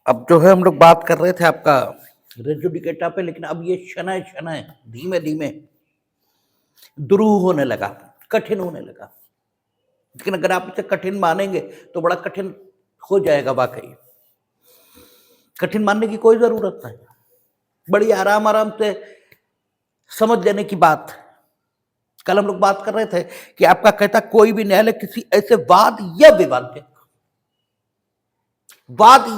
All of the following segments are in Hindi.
अब जो है हम लोग बात कर रहे थे आपका रेजुडिकेटा पे, लेकिन अब ये शनय शनय धीमे धीमे दुरूह होने लगा, कठिन होने लगा। लेकिन अगर आप इसे कठिन मानेंगे तो बड़ा कठिन हो जाएगा। वाकई कठिन मानने की कोई जरूरत नहीं, बड़ी आराम आराम से समझ लेने की बात। कल हम लोग बात कर रहे थे कि आपका कहता कोई भी न्यायालय किसी ऐसे वाद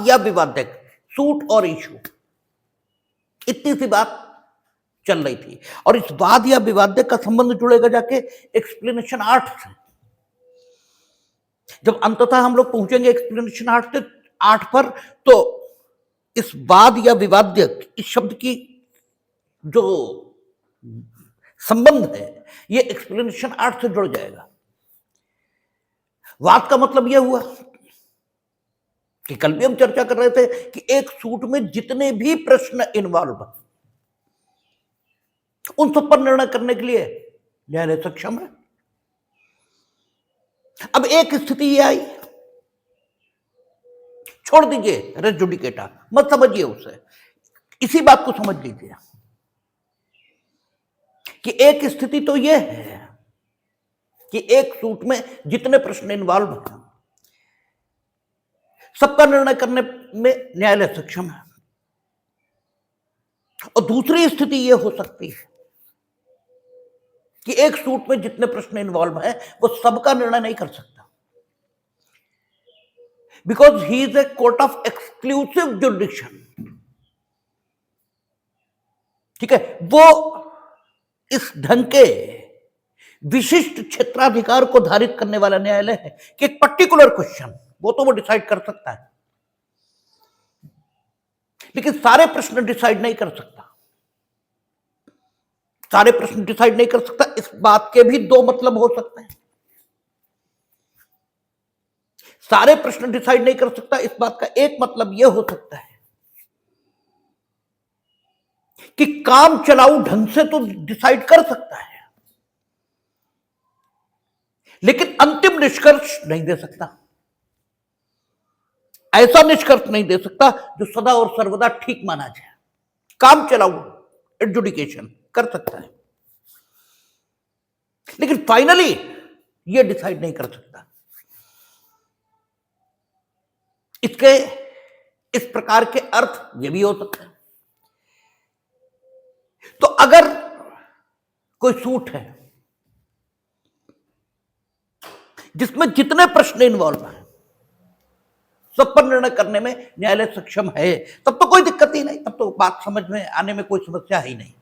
या विवादक सूट और इशू, इतनी सी बात चल रही थी। और इस वाद या विवादक का संबंध जुड़ेगा जाके एक्सप्लेनेशन आर्ट से। जब अंततः हम लोग पहुंचेंगे एक्सप्लेनेशन आर्ट पर, तो इस वाद या विवाद्य इस शब्द की जो संबंध है ये एक्सप्लेनेशन आर्ट से जुड़ जाएगा। वाद का मतलब यह हुआ कि कल भी हम चर्चा कर रहे थे कि एक सूट में जितने भी प्रश्न इन्वॉल्व हैं उन सब पर निर्णय करने के लिए न्यायालय सक्षम है। अब एक स्थिति ये आई, छोड़ दीजिए रेस जुडिकेटा, मत समझिए उसे, इसी बात को समझ लीजिए कि एक स्थिति तो यह है कि एक सूट में जितने प्रश्न इन्वॉल्व हैं सबका निर्णय करने में न्यायालय सक्षम है। और दूसरी स्थिति यह हो सकती है कि एक सूट में जितने प्रश्न इन्वॉल्व हैं वो सबका निर्णय नहीं कर सकता, because he is a court of exclusive जुडिक्शन। ठीक है, वो इस ढंग के विशिष्ट क्षेत्राधिकार को धारित करने वाला न्यायालय है कि एक पर्टिकुलर क्वेश्चन वो डिसाइड कर सकता है, लेकिन सारे प्रश्न डिसाइड नहीं कर सकता। सारे प्रश्न डिसाइड नहीं कर सकता, इस बात के भी दो मतलब हो सकते हैं। सारे प्रश्न डिसाइड नहीं कर सकता, इस बात का एक मतलब यह हो सकता है कि काम चलाऊ ढंग से तो डिसाइड कर सकता है, लेकिन अंतिम निष्कर्ष नहीं दे सकता। ऐसा निष्कर्ष नहीं दे सकता जो सदा और सर्वदा ठीक माना जाए। काम चलाऊ एडजुडिकेशन कर सकता है, लेकिन फाइनली यह डिसाइड नहीं कर सकता। इसके इस प्रकार के अर्थ ये भी हो सकते हैं। तो अगर कोई सूट है जिसमें जितने प्रश्न इन्वॉल्व हैं सब पर निर्णय करने में न्यायालय सक्षम है, तब तो कोई दिक्कत ही नहीं, तब तो बात समझ में आने में कोई समस्या ही नहीं।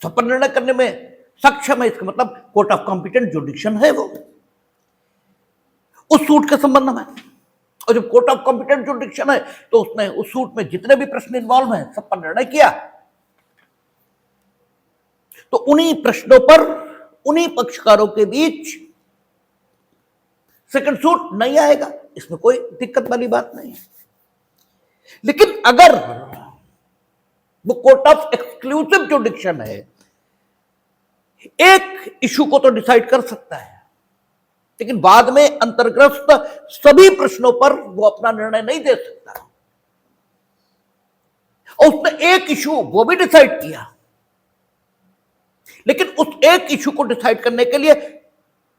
सब पर निर्णय करने में सक्षम है, इसका मतलब कोर्ट ऑफ कॉम्पिटेंट जुडिक्शन है वो उस सूट के संबंध में। और जब कोर्ट ऑफ कॉम्पिटेंट जुडिक्शन है तो उसने उस सूट में जितने भी प्रश्न इन्वॉल्व हैं सब पर निर्णय किया, तो उन्हीं प्रश्नों पर उन्हीं पक्षकारों के बीच सेकंड सूट नहीं आएगा, इसमें कोई दिक्कत वाली बात नहीं है। लेकिन अगर वो कोर्ट ऑफ एक्सक्लूसिव जुडिक्शन है, एक इशू को तो डिसाइड कर सकता है, लेकिन बाद में अंतर्ग्रस्त सभी प्रश्नों पर वो अपना निर्णय नहीं दे सकता। और उसने एक इशू वो भी डिसाइड किया, लेकिन उस एक इशू को डिसाइड करने के लिए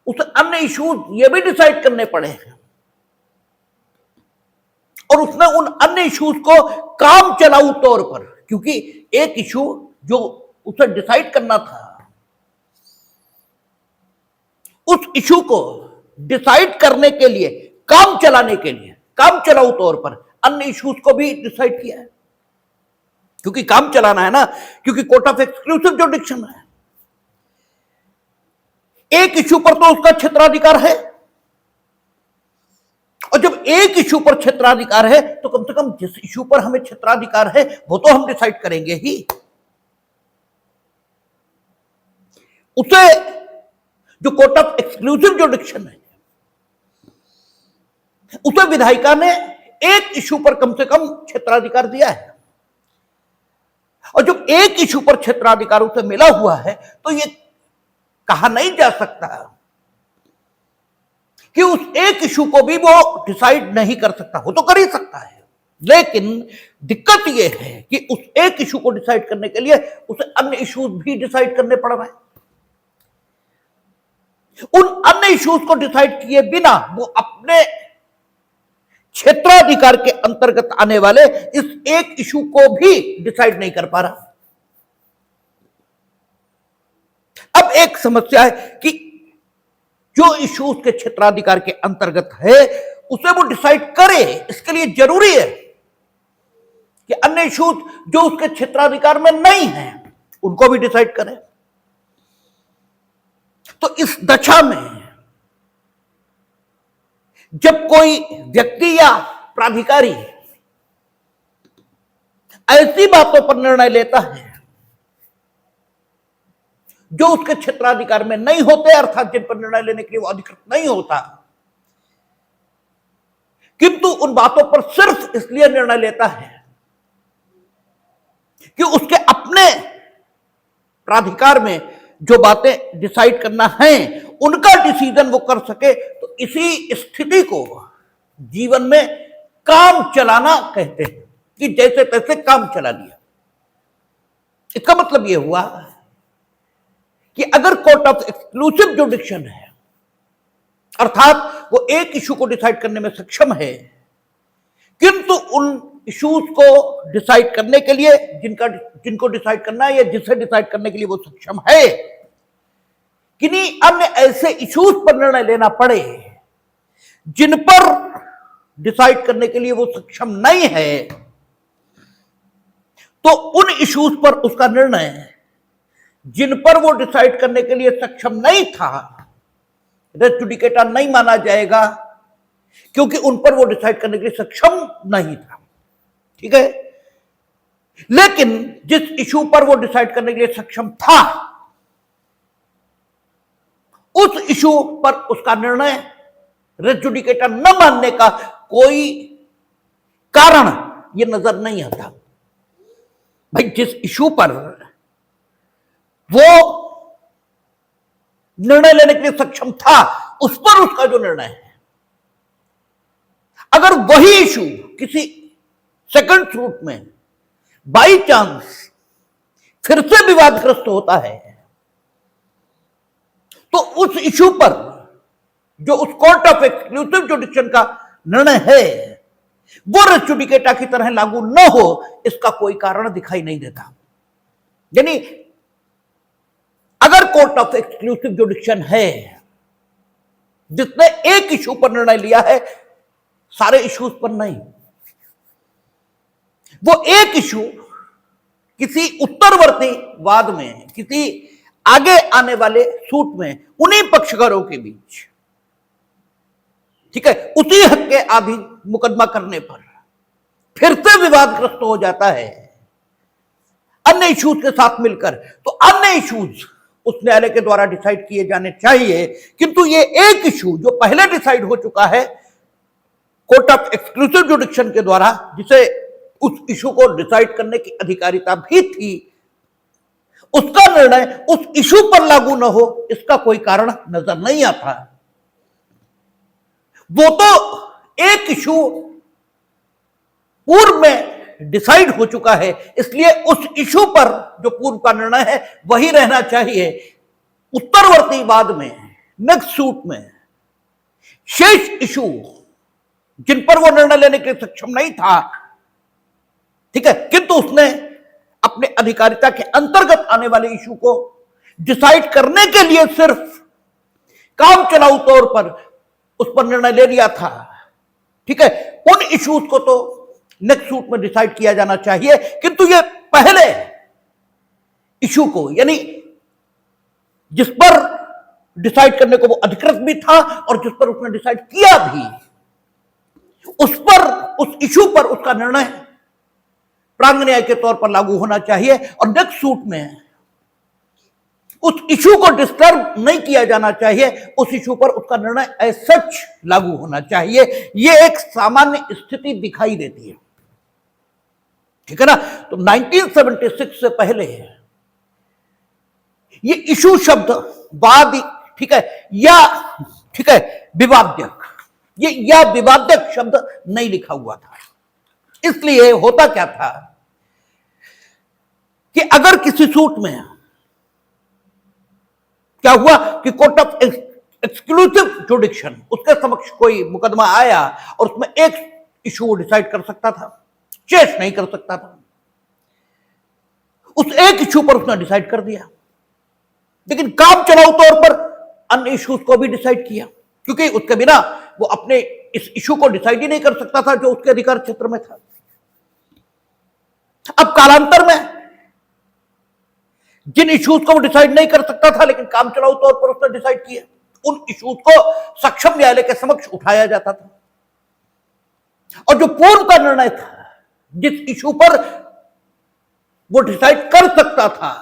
उसे अन्य इशू ये भी डिसाइड करने पड़े हैं, और उसने उन अन्य इश्यूज को काम चलाऊ तौर पर, क्योंकि एक इशू जो उसे डिसाइड करना था उस इशू को डिसाइड करने के लिए, काम चलाने के लिए, काम चलाऊ तौर पर अन्य इश्यूज को भी डिसाइड किया है, क्योंकि काम चलाना है ना, क्योंकि कोर्ट ऑफ एक्सक्लूसिव जुडिक्शन है। एक इशू पर तो उसका क्षेत्राधिकार है, और जब एक इशू पर क्षेत्राधिकार है तो कम से कम जिस इशू पर हमें क्षेत्राधिकार है वो तो हम डिसाइड करेंगे ही। उसे जो कोर्ट ऑफ एक्सक्लूसिव जुडिक्शन है उसे विधायिका ने एक इशू पर कम से कम क्षेत्राधिकार दिया है, और जब एक इशू पर क्षेत्राधिकार उसे मिला हुआ है तो ये कहा नहीं जा सकता कि उस एक इशू को भी वो डिसाइड नहीं कर सकता। वो तो कर ही सकता है, लेकिन दिक्कत ये है कि उस एक इशू को डिसाइड करने के लिए उसे अन्य इश्यूज भी डिसाइड करने पड़ रहे हैं। उन अन्य इश्यूज को डिसाइड किए बिना वो अपने क्षेत्राधिकार के अंतर्गत आने वाले इस एक इशू को भी डिसाइड नहीं कर पा रहा। अब एक समस्या है कि जो इशू उसके क्षेत्राधिकार के अंतर्गत है उसे वो डिसाइड करे। इसके लिए जरूरी है कि अन्य इशूज जो उसके क्षेत्राधिकार में नहीं है उनको भी डिसाइड करे। तो इस दशा में जब कोई व्यक्ति या प्राधिकारी ऐसी बातों पर निर्णय लेता है जो उसके क्षेत्राधिकार में नहीं होते, अर्थात जिन पर निर्णय लेने के लिए वो अधिकृत नहीं होता, किंतु उन बातों पर सिर्फ इसलिए निर्णय लेता है कि उसके अपने प्राधिकार में जो बातें डिसाइड करना है उनका डिसीजन वो कर सके, तो इसी स्थिति को जीवन में काम चलाना कहते हैं कि जैसे तैसे काम चला लिया। इसका मतलब यह हुआ कि अगर कोर्ट ऑफ एक्सक्लूसिव जुडिक्शन है, अर्थात वो एक इशू को डिसाइड करने में सक्षम है, किंतु उन इश्यूज को डिसाइड करने के लिए जिनको डिसाइड करना है या जिसे डिसाइड करने के लिए वो सक्षम है, किन्हीं अन्य ऐसे इश्यूज पर निर्णय लेना पड़े जिन पर डिसाइड करने के लिए वो सक्षम नहीं है, तो उन इश्यूज पर उसका निर्णय जिन पर वो डिसाइड करने के लिए सक्षम नहीं था, रेस जुडिकेटा नहीं माना जाएगा, क्योंकि उन पर वो डिसाइड करने के लिए सक्षम नहीं था। ठीक है, लेकिन जिस इशू पर वो डिसाइड करने के लिए सक्षम था, उस इशू पर उसका निर्णय रेस जुडिकेटा न मानने का कोई कारण ये नजर नहीं आता। भाई, जिस इशू पर वो निर्णय लेने के लिए सक्षम था उस पर उसका जो निर्णय है, अगर वही इशू किसी सेकंड सूट में बाई चांस फिर से विवादग्रस्त होता है, तो उस इशू पर जो उस कोर्ट ऑफ एक्सक्लूसिव जुडिक्शन का निर्णय है वो रेस जुडिकेटा की तरह लागू न हो, इसका कोई कारण दिखाई नहीं देता। यानी अगर कोर्ट ऑफ एक्सक्लूसिव जुडिक्शन है जिसने एक इशू पर निर्णय लिया है, सारे इश्यूज पर नहीं, वो एक इशू किसी उत्तरवर्ती वाद में, किसी आगे आने वाले सूट में उन्हीं पक्षकारों के बीच, ठीक है, उसी हक के अधीन मुकदमा करने पर फिर से विवादग्रस्त हो जाता है अन्य इश्यूज के साथ मिलकर, तो अन्य इश्यूज उस न्यायालय के द्वारा डिसाइड किए जाने चाहिए। किंतु ये एक इशू जो पहले डिसाइड हो चुका है कोर्ट ऑफ एक्सक्लूसिव जुडिक्शन के द्वारा, जिसे उस इशू को डिसाइड करने की अधिकारिता भी थी, उसका निर्णय उस इशू पर लागू न हो, इसका कोई कारण नजर नहीं आता। वो तो एक इशू पूर्व में डिसाइड हो चुका है, इसलिए उस इशू पर जो पूर्व का निर्णय है वही रहना चाहिए। उत्तरवर्ती वाद में, नेक्स्ट सूट में शेष इशू जिन पर वो निर्णय लेने के लिए सक्षम नहीं था, ठीक है, किंतु उसने अपने अधिकारिता के अंतर्गत आने वाले इशू को डिसाइड करने के लिए सिर्फ काम चलाऊ तौर पर उस पर निर्णय ले लिया था, ठीक है, उन इश्यूज को तो नेक्स्ट सूट में डिसाइड किया जाना चाहिए। किंतु ये पहले इशू को, यानी जिस पर डिसाइड करने को वो अधिकृत भी था और जिस पर उसने डिसाइड किया भी, उस पर, उस इशू पर उसका निर्णय प्रांग न्याय के तौर पर लागू होना चाहिए और नेक्स्ट सूट में उस इशू को डिस्टर्ब नहीं किया जाना चाहिए, उस इशू पर उसका निर्णय एज सच लागू होना चाहिए। यह एक सामान्य स्थिति दिखाई देती है, ठीक है ना। तो 1976 से पहले ये इशू शब्द वाद, ठीक है, या ठीक है, विवाद्यक, ये या विवाद्यक शब्द नहीं लिखा हुआ था। इसलिए होता क्या था कि अगर किसी सूट में क्या हुआ कि कोर्ट ऑफ एक्सक्लूसिव जुडिक्शन, उसके समक्ष कोई मुकदमा आया और उसमें एक इशू डिसाइड कर सकता था, चेस नहीं कर सकता था, उस एक इशू पर उसने डिसाइड कर दिया, लेकिन काम चलाऊ तौर पर अन्य इश्यूज को भी डिसाइड किया, क्योंकि उसके बिना वो अपने इस इशू को डिसाइड ही नहीं कर सकता था जो उसके अधिकार क्षेत्र में था। अब कालांतर में जिन इश्यूज को वो डिसाइड नहीं कर सकता था लेकिन काम चलाऊ तौर पर उसने डिसाइड किया, उन इश्यूज को सक्षम न्यायालय के समक्ष उठाया जाता था, और जो पूर्व का निर्णय था जिस इशू पर वो डिसाइड कर सकता था,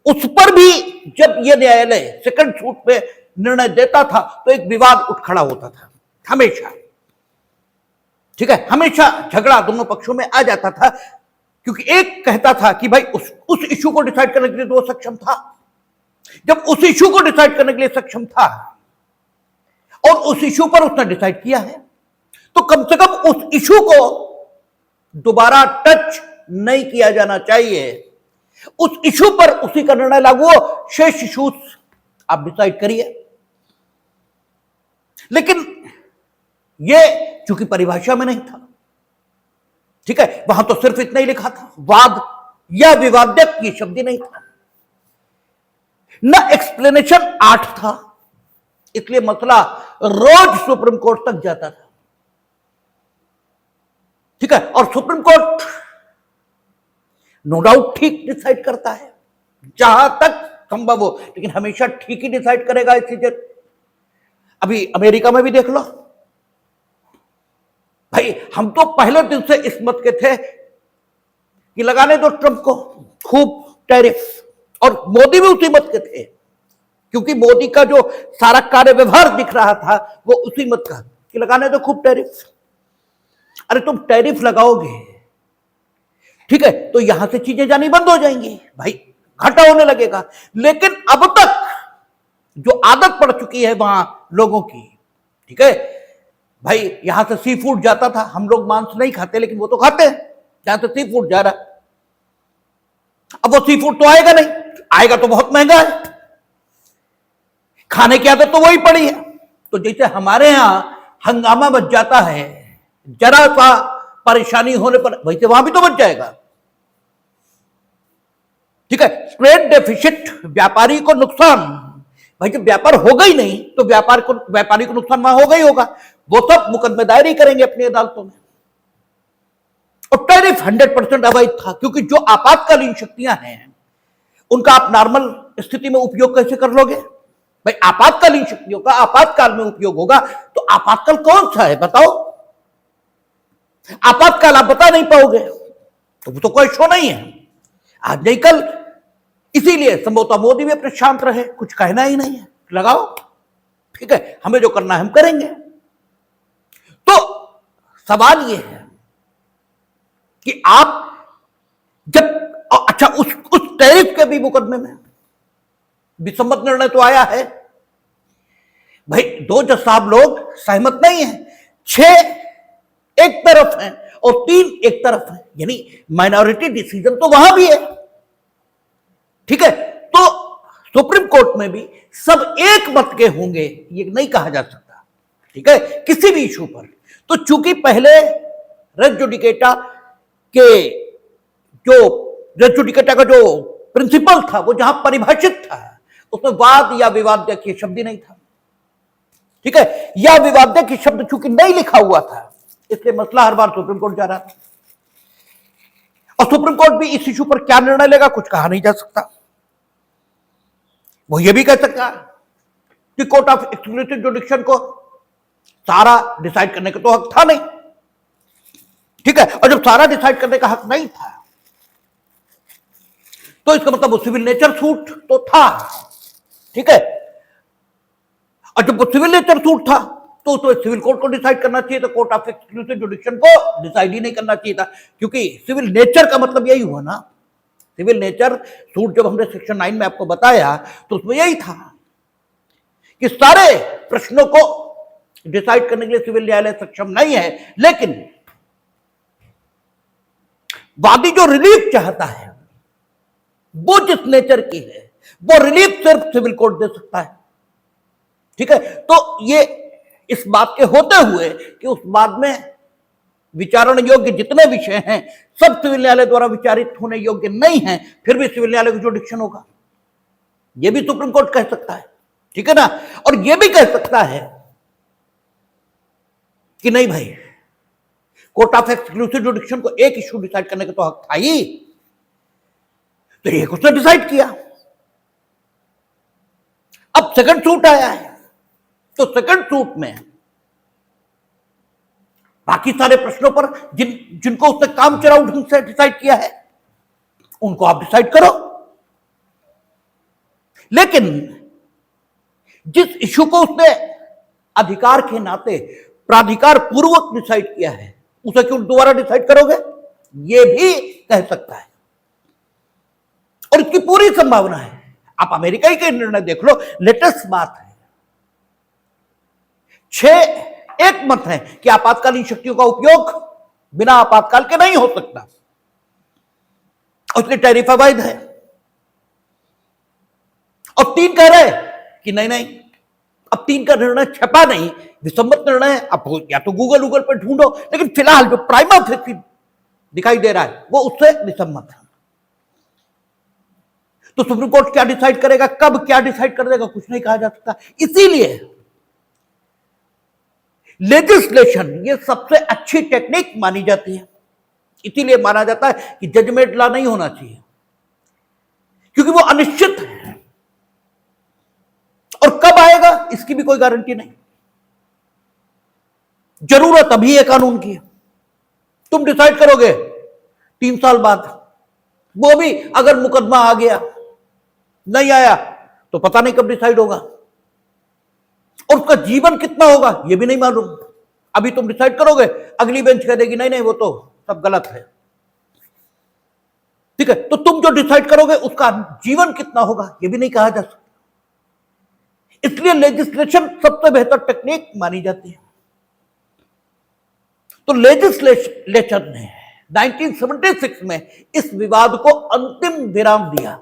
उस पर भी जब यह न्यायालय सेकंड सूट पे निर्णय देता था तो एक विवाद उठ खड़ा होता था हमेशा। ठीक है, हमेशा झगड़ा दोनों पक्षों में आ जाता था, क्योंकि एक कहता था कि भाई उस इशू को डिसाइड करने के लिए तो वो सक्षम था। जब उस इशू को डिसाइड करने के लिए सक्षम था और उस इशू पर उसने डिसाइड किया है, तो कम से कम उस इशू को दोबारा टच नहीं किया जाना चाहिए। उस इशू पर उसी का निर्णय लागू हो, शेष इशूज आप डिसाइड करिए। लेकिन यह चूंकि परिभाषा में नहीं था, ठीक है, वहां तो सिर्फ इतना ही लिखा था, वाद या विवादक, ये शब्द ही नहीं था, न एक्सप्लेनेशन 8 था, इसलिए मसला रोज सुप्रीम कोर्ट तक जाता था। ठीक है, और सुप्रीम कोर्ट नो डाउट ठीक डिसाइड करता है जहां तक संभव हो, लेकिन हमेशा ठीक ही डिसाइड करेगा इस चीजें। अभी अमेरिका में भी देख लो भाई, हम तो पहले दिन से इस मत के थे कि लगाने दो ट्रंप को खूब टैरिफ, और मोदी भी उसी मत के थे, क्योंकि मोदी का जो सारा कार्य व्यवहार दिख रहा था वो उसी मत का कि लगाने दो खूब टैरिफ। अरे तुम टैरिफ लगाओगे, ठीक है, तो यहां से चीजें जानी बंद हो जाएंगी, भाई घाटा होने लगेगा। लेकिन अब तक जो आदत पड़ चुकी है वहां लोगों की, ठीक है भाई, यहां से सी फूड जाता था, हम लोग मांस नहीं खाते लेकिन वो तो खाते हैं, जहां से सी फूड जा रहा है, अब वो सी फूड तो आएगा नहीं, आएगा तो बहुत महंगा है, खाने की आदत तो वही पड़ी है। तो जैसे हमारे यहां हंगामा बच जाता है जरा सा परेशानी होने पर, वैसे वहां भी तो बच जाएगा। ठीक है, ट्रेड डेफिसिट, व्यापारी को नुकसान, भाई जब व्यापार होगा ही नहीं तो व्यापारी को नुकसान वहां होगा ही होगा, वो सब मुकदमे दायर करेंगे अपनी अदालतों में। और टैरिफ 100% अवैध था, क्योंकि जो आपातकालीन शक्तियां हैं उनका आप नॉर्मल स्थिति में उपयोग कैसे कर लोगे भाई? आपातकालीन शक्तियों का आपातकाल में उपयोग होगा, तो आपातकाल कौन सा है बताओ? आपातकाल आप बता नहीं पाओगे तो वो तो कोई शो नहीं है, आज नहीं कल। इसीलिए संभवतः मोदी भी अपने शांत रहे, कुछ कहना ही नहीं है, लगाओ, ठीक है, हमें जो करना है हम करेंगे। तो सवाल यह है कि आप जब, अच्छा उस टैरिफ के भी मुकदमे में विसम्मत निर्णय तो आया है भाई, 2 जज साहब लोग सहमत नहीं है, 6 एक तरफ है और 3 एक तरफ है, यानी माइनॉरिटी डिसीजन तो वहां भी है। ठीक है, तो सुप्रीम कोर्ट में भी सब एक मत के होंगे ये नहीं कहा जा सकता, ठीक है, किसी भी इशू पर। तो चूंकि पहले रेस जुडिकेटा का जो प्रिंसिपल था वो जहां परिभाषित था, उसमें वाद या विवाद ये शब्द ही नहीं था, ठीक है, या विवाद की शब्द चूंकि नहीं लिखा हुआ था, इसलिए मसला हर बार सुप्रीम कोर्ट जा रहा था। और सुप्रीम कोर्ट भी इस इशू पर क्या निर्णय लेगा कुछ कहा नहीं जा सकता। वो ये भी कह सकता कि कोर्ट ऑफ एक्सक्लूसिव जुडिक्शन को सारा डिसाइड करने का तो हक था नहीं, ठीक है, और जब सारा डिसाइड करने का हक नहीं था तो इसका मतलब वो सिविल नेचर सूट तो था, ठीक है, और जब वो सिविल नेचर सूट था तो उसमें सिविल कोर्ट को डिसाइड करना चाहिए था, कोर्ट ऑफ एक्सक्लूसिव जुडिक्शन को डिसाइड ही नहीं करना चाहिए था, क्योंकि सिविल नेचर का मतलब यही हुआ ना, सिविल नेचर सूट जब हमने सेक्शन 9 में आपको बताया तो उसमें यही था कि सारे प्रश्नों को डिसाइड करने के लिए सिविल न्यायालय सक्षम नहीं है, लेकिन वादी जो रिलीफ चाहता है वो जिस नेचर की है वो रिलीफ सिर्फ सिविल कोर्ट दे सकता है। ठीक है, तो ये इस बात के होते हुए कि उस बाद में विचारण योग्य जितने विषय हैं सब सिविल न्यायालय द्वारा विचारित होने योग्य नहीं है, फिर भी सिविल न्यायालय का जुडिक्शन होगा, यह भी सुप्रीम कोर्ट कह सकता है। ठीक है ना, और यह भी कह सकता है कि नहीं भाई, कोर्ट ऑफ एक्सक्लूसिव जुडिक्शन को एक इशू डिसाइड करने का तो हक था ही, तो एक उसने डिसाइड किया। अब सेकंड सूट आया है, तो सेकंड सूट में बाकी सारे प्रश्नों पर जिनको उसने काम चलाऊ ढंग से डिसाइड किया है उनको आप डिसाइड करो, लेकिन जिस इशू को उसने अधिकार के नाते प्राधिकार पूर्वक डिसाइड किया है उसे क्यों दोबारा डिसाइड करोगे, यह भी कह सकता है। और इसकी पूरी संभावना है। आप अमेरिका के निर्णय देख लो, लेटेस्ट बात है, 6 एक मत है कि आपातकालीन शक्तियों का उपयोग बिना आपातकाल के नहीं हो सकता, उसके टैरिफ अवैध है, और 3 कह रहे कि नहीं नहीं। अब 3 का निर्णय छपा नहीं, विसम्मत निर्णय है, अब या तो गूगल पर ढूंढो, लेकिन फिलहाल जो प्राइमा फेसी दिखाई दे रहा है वो उससे विसम्मत है। तो सुप्रीम कोर्ट क्या डिसाइड करेगा, कब क्या डिसाइड कर देगा, कुछ नहीं कहा जा सकता। इसीलिए लेजिस्लेशन ये सबसे अच्छी टेक्निक मानी जाती है, इसीलिए माना जाता है कि जजमेंट लॉ नहीं होना चाहिए, क्योंकि वो अनिश्चित है और कब आएगा इसकी भी कोई गारंटी नहीं। जरूरत अभी है कानून की, तुम डिसाइड करोगे 3 साल बाद, वो भी अगर मुकदमा आ गया, नहीं आया तो पता नहीं कब डिसाइड होगा, और उसका जीवन कितना होगा यह भी नहीं मालूम। अभी तुम डिसाइड करोगे, अगली बेंच कह देगी नहीं नहीं वो तो सब गलत है। ठीक है, तो तुम जो डिसाइड करोगे उसका जीवन कितना होगा यह भी नहीं कहा जा सकता। इसलिए लेजिस्लेशन सबसे बेहतर टेक्निक मानी जाती है। तो लेजिस्लेचर ने 1976 में इस विवाद को अंतिम विराम दिया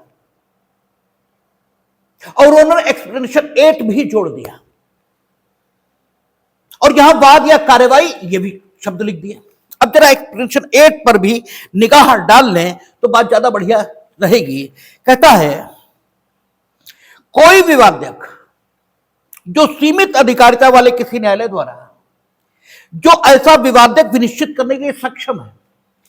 और उन्होंने एक्सप्लेनेशन 8 भी जोड़ दिया, और यहां वाद या कार्रवाई ये भी शब्द लिख दिए। अब जरा एक्सप्लेनेशन 8 पर भी निगाह डाल लें तो बात ज्यादा बढ़िया रहेगी। कहता है, कोई विवादक जो सीमित अधिकारिता वाले किसी न्यायालय द्वारा जो ऐसा विवादक विनिश्चित करने के लिए सक्षम है,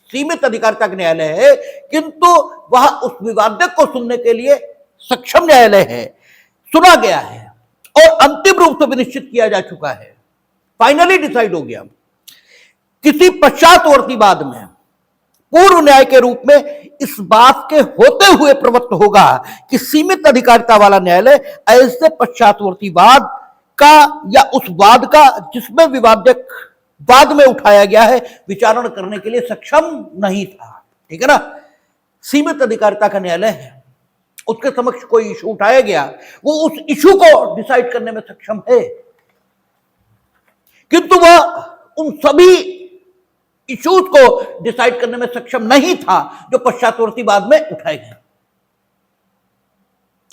सीमित अधिकारिता का न्यायालय है किंतु वह उस विवादक को सुनने के लिए सक्षम न्यायालय है, सुना गया है और अंतिम रूप से विनिश्चित किया जा चुका है, फाइनली डिसाइड हो गया, किसी पश्चातवर्ती वाद में पूर्व न्याय के रूप में इस बात के होते हुए प्रवृत्त होगा कि सीमित अधिकारिता वाला न्यायालय ऐसे पश्चातवर्ती वाद का या उस वाद का जिसमें विवादक बाद में उठाया गया है विचारण करने के लिए सक्षम नहीं था। ठीक है ना, सीमित अधिकारिता का न्यायालय है, उसके समक्ष कोई इशू उठाया गया, वो उस इशू को डिसाइड करने में सक्षम है, किंतु वह उन सभी इश्यूज को डिसाइड करने में सक्षम नहीं था जो पश्चातवर्ती बाद में उठाए गए।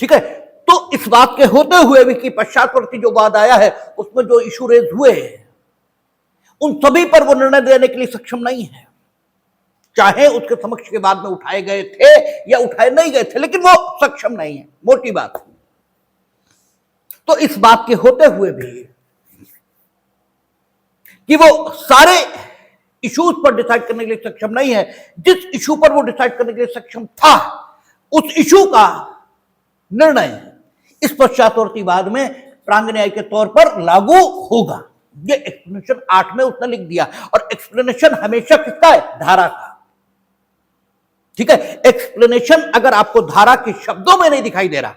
ठीक है, तो इस बात के होते हुए भी कि पश्चातवर्ती जो वाद आया है उसमें जो इशू रेज हुए उन सभी पर वो निर्णय देने के लिए सक्षम नहीं है, चाहे उसके समक्ष के बाद में उठाए गए थे या उठाए नहीं गए थे, लेकिन वो सक्षम नहीं है, मोटी बात। तो इस बात के होते हुए भी कि वो सारे इश्यूज पर डिसाइड करने के लिए सक्षम नहीं है, जिस इशू पर वो डिसाइड करने के लिए सक्षम था उस इशू का निर्णय इस पश्चातवर्ती वाद में प्रांग न्याय के तौर पर लागू होगा। ये एक्सप्लेनेशन 8 में उसने लिख दिया, और एक्सप्लेनेशन हमेशा किसका है, धारा का। ठीक है, एक्सप्लेनेशन अगर आपको धारा के शब्दों में नहीं दिखाई दे रहा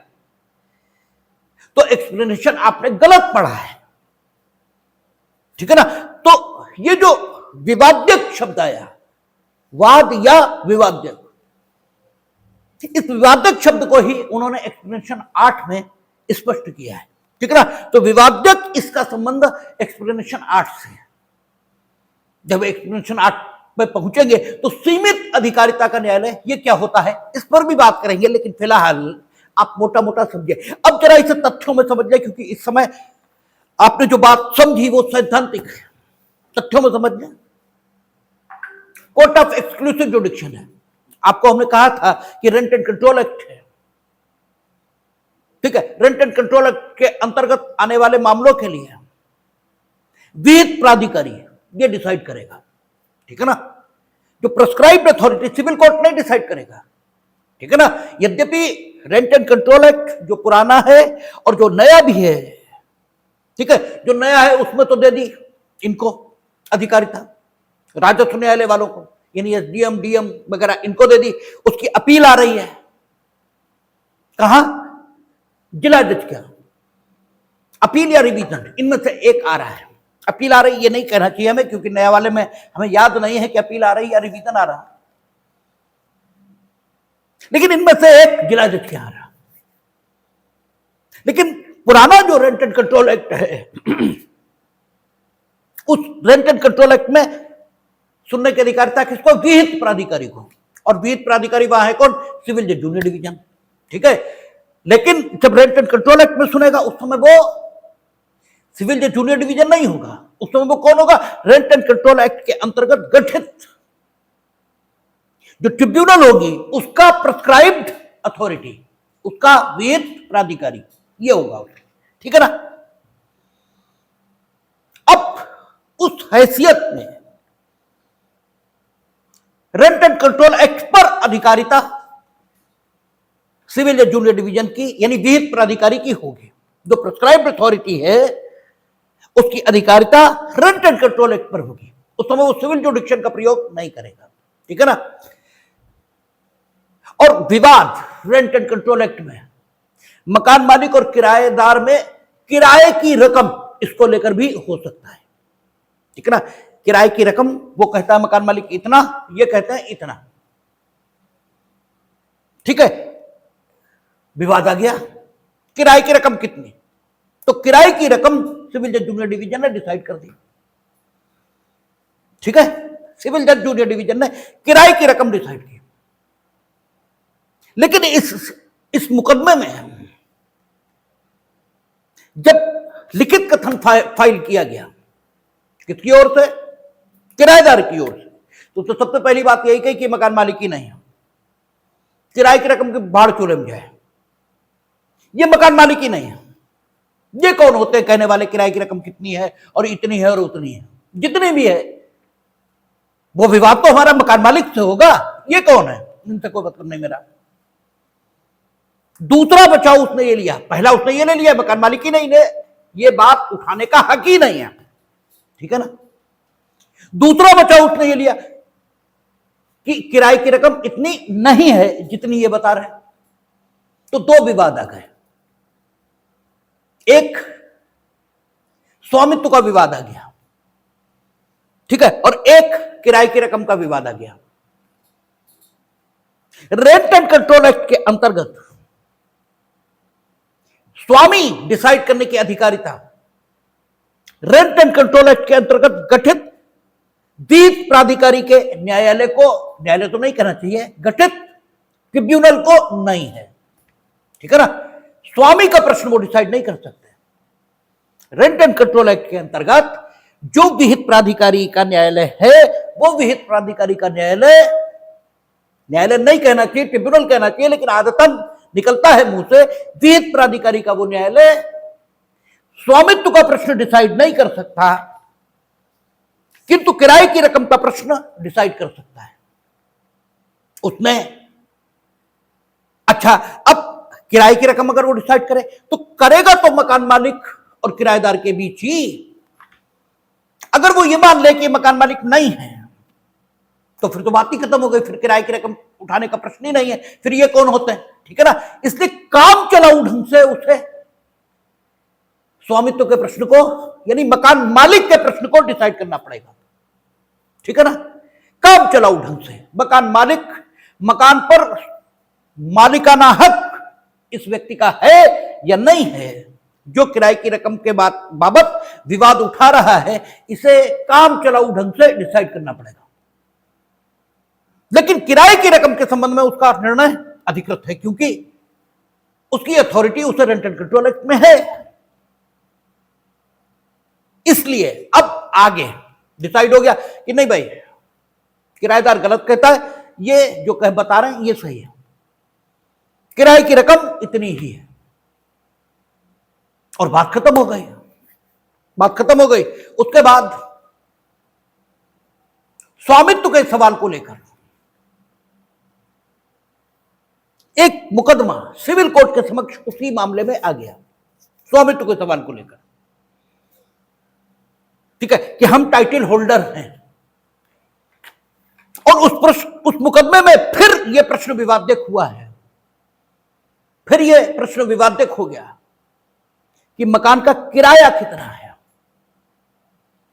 तो एक्सप्लेनेशन आपने गलत पढ़ा है। ठीक है ना, तो ये जो विवाद्यक शब्द आया, वाद या विवाद्यक, इस विवादक शब्द को ही उन्होंने एक्सप्लेनेशन 8 में स्पष्ट किया है। ठीक है ना। तो विवादक इसका संबंध एक्सप्लेनेशन 8 से है। जब एक्सप्लेनेशन 8 पे पहुंचेंगे तो सीमित अधिकारिता का न्यायालय ये क्या होता है इस पर भी बात करेंगे, लेकिन फिलहाल आप मोटा मोटा समझिए। अब जरा इसे तथ्यों में समझ लें, क्योंकि इस समय आपने जो बात समझी वो सैद्धांतिक है। तथ्यों में समझ लें। कोर्ट ऑफ एक्सक्लूसिव जुडिक्शन है। आपको हमने कहा था कि रेंट एंड कंट्रोल एक्ट है, ठीक है। रेंट एंड कंट्रोल एक्ट के अंतर्गत आने वाले मामलों के लिए विहित प्राधिकारी ये डिसाइड करेगा, ठीक है ना। जो प्रेस्क्राइब्ड अथॉरिटी सिविल कोर्ट नहीं डिसाइड करेगा, ठीक है ना। यद्यपि रेंट एंड कंट्रोल एक्ट जो पुराना है और जो नया भी है, ठीक है, जो नया है उसमें तो दे दी इनको अधिकारिता, राजस्व न्यायालय वालों को, यानी एसडीएम डीएम वगैरह इनको दे दी। उसकी अपील आ रही है कहां, जिला जज का अपील या रिवीजन, इनमें से एक आ रहा है। अपील आ रही ये नहीं कहना चाहिए हमें, क्योंकि नया वाले में हमें याद नहीं है कि अपील आ रही या रिवीजन आ रहा, लेकिन इनमें से एक जिला जज के आ रहा। लेकिन पुराना जो रेंट एंड कंट्रोल एक्ट है उस रेंट एंड कंट्रोल एक्ट में सुनने की अधिकारिता किसको, विहित प्राधिकारी को। और विहित प्राधिकारी वहां है कौन, सिविल जज जूनियर डिवीजन, ठीक है। लेकिन जब रेंट एंड कंट्रोल एक्ट में सुनेगा उस समय वो सिविल जज जूनियर डिवीजन नहीं होगा, उस समय वो कौन होगा, रेंट एंड कंट्रोल एक्ट के अंतर्गत गठित जो ट्रिब्यूनल होगी उसका प्रेस्क्राइब्ड अथॉरिटी, उसका विहित प्राधिकारी ये होगा, ठीक है ना। अब उस हैसियत में रेंट एंड कंट्रोल एक्ट पर अधिकारिता सिविल जज जूनियर डिवीजन की यानी विहित प्राधिकारी की होगी। जो प्रेस्क्राइब्ड अथॉरिटी है उसकी अधिकारिता रेंट एंड कंट्रोल एक्ट पर होगी, उस समय वो सिविल जुडिक्शन का प्रयोग नहीं करेगा, ठीक है ना। और विवाद रेंट एंड कंट्रोल एक्ट में मकान मालिक और किराएदार में किराए की रकम इसको लेकर भी हो सकता है, ठीक है ना। किराए की रकम वो कहता है मकान मालिक इतना, ये कहते हैं इतना, ठीक है। विवाद आ गया, किराए की रकम कितनी, तो किराए की रकम सिविल जज जूनियर डिवीजन ने डिसाइड कर दी, ठीक है। सिविल जज जूनियर डिवीजन ने किराए की रकम डिसाइड की। लेकिन इस मुकदमे में जब लिखित कथन फाइल किया गया किसकी ओर से, किराएदार की ओर से, तो सबसे पहली बात यही कही कि मकान मालिक की नहीं है, किराए की रकम की भाड़ चूल्हे में जाए, ये मकान मालिक ही नहीं है। ये कौन होते हैं कहने वाले किराए की रकम कितनी है और इतनी है और उतनी है, जितनी भी है वो विवाद तो हमारा मकान मालिक से होगा, ये कौन है, इनसे कोई मतलब नहीं मेरा। दूसरा बचाव उसने ये लिया, पहला उसने ये ले लिया मकान मालिक ही नहीं ने ये बात उठाने का हक ही नहीं है, ठीक है ना। दूसरा बचाव उसने ये लिया कि किराए की रकम इतनी नहीं है जितनी ये बता रहे, तो दो विवाद आ गए। एक स्वामित्व का विवाद आ गया, ठीक है, और एक किराए की रकम का विवाद आ गया। रेंट एंड कंट्रोल एक्ट के अंतर्गत स्वामी डिसाइड करने की अधिकारिता रेंट एंड कंट्रोल एक्ट के अंतर्गत गठित विहित प्राधिकारी के न्यायालय को, न्यायालय तो नहीं कहना चाहिए, गठित ट्रिब्यूनल को नहीं है, ठीक है ना। स्वामी का प्रश्न वो डिसाइड नहीं कर सकते। रेंट एंड कंट्रोल एक्ट के अंतर्गत जो विहित प्राधिकारी का न्यायालय है वो विहित प्राधिकारी का न्यायालय, न्यायालय नहीं कहना चाहिए, ट्रिब्यूनल कहना चाहिए, लेकिन आदतन निकलता है मुंह से, विहित प्राधिकारी का वो न्यायालय स्वामित्व का प्रश्न डिसाइड नहीं कर सकता, किंतु किराए की रकम का प्रश्न डिसाइड कर सकता है उसमें। अच्छा, अब किराए की रकम अगर वो डिसाइड करे तो करेगा तो मकान मालिक और किराएदार के बीच ही। अगर वो ये मान ले कि मकान मालिक नहीं है तो फिर तो बात ही खत्म हो गई, फिर किराए की रकम उठाने का प्रश्न ही नहीं है, फिर ये कौन होते हैं, ठीक है ना। इसलिए काम चलाऊ ढंग से उसे स्वामित्व के प्रश्न को यानी मकान मालिक के प्रश्न को डिसाइड करना पड़ेगा, ठीक है ना। काम चलाऊ ढंग से मकान मालिक, मकान पर मालिकाना हक इस व्यक्ति का है या नहीं है, जो किराए की रकम के बाबत विवाद उठा रहा है, इसे काम चलाऊ ढंग से डिसाइड करना पड़ेगा। लेकिन किराए की रकम के संबंध में उसका निर्णय अधिकृत है, क्योंकि उसकी अथॉरिटी उसे रेंट एंड कंट्रोल एक्ट में है। इसलिए अब आगे डिसाइड हो गया कि नहीं भाई, किराएदार गलत कहता है, ये जो बता रहे हैं ये सही है, किराए की रकम इतनी ही है, और बात खत्म हो गई। बात खत्म हो गई। उसके बाद स्वामित्व के सवाल को लेकर एक मुकदमा सिविल कोर्ट के समक्ष उसी मामले में आ गया, स्वामित्व के सवाल को लेकर। ठीक है, कि हम टाइटल होल्डर हैं, और उस मुकदमे में फिर यह प्रश्न विवादित हुआ है। फिर यह प्रश्न विवादित हो गया कि मकान का किराया कितना है।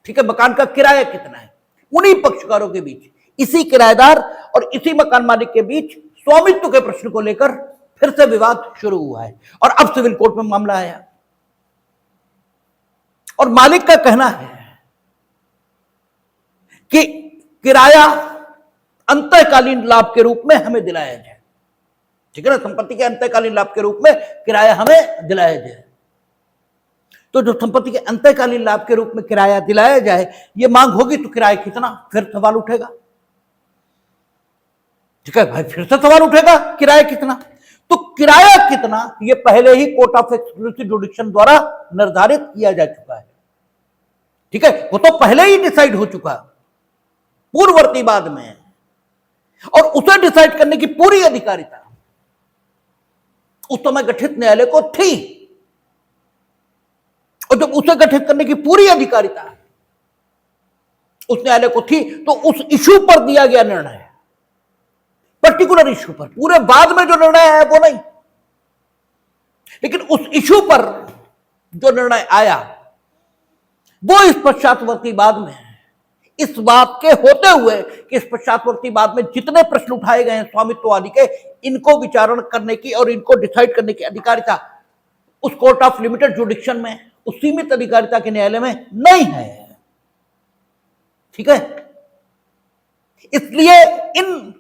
ठीक है, मकान का किराया कितना है। उन्हीं पक्षकारों के बीच, इसी किराएदार और इसी मकान मालिक के बीच स्वामित्व के प्रश्न को लेकर फिर से विवाद शुरू हुआ है, और अब सिविल कोर्ट में मामला आया। और मालिक का कहना है कि किराया अंतःकालीन लाभ के रूप में हमें दिलाया जाए। ठीक है ना, संपत्ति के अंतःकालीन लाभ के रूप में किराया हमें दिलाया जाए। तो जो संपत्ति के अंतःकालीन लाभ के रूप में किराया दिलाया जाए, ये मांग होगी तो किराया कितना, फिर सवाल उठेगा। ठीक है भाई, फिर से सवाल उठेगा किराया कितना। तो किराया कितना ये पहले ही कोर्ट ऑफ एक्सक्लूसिव जुडिक्शन द्वारा निर्धारित किया जा चुका है। ठीक है, वो तो पहले ही डिसाइड हो चुका पूर्ववर्ती बाद में, और उसे डिसाइड करने की पूरी अधिकारिता उस समय गठित न्यायालय को थी। और जब उसे गठित करने की पूरी अधिकारिता उस न्यायालय को थी, तो उस इशू पर दिया गया निर्णय, पर्टिकुलर इशू पर, पूरे बाद में जो निर्णय आया वो नहीं, लेकिन उस इशू पर जो निर्णय आया वो इस पश्चातवर्ती बाद में, इस बात के होते हुए कि इस पश्चातवर्ती बाद में जितने प्रश्न उठाए गए हैं स्वामित्ववादी के, इनको विचारण करने की और इनको डिसाइड करने की अधिकारिता उस कोर्ट ऑफ लिमिटेड जुडिक्शन में, उस सीमित अधिकारिता के न्यायालय में नहीं है। ठीक है, इसलिए इन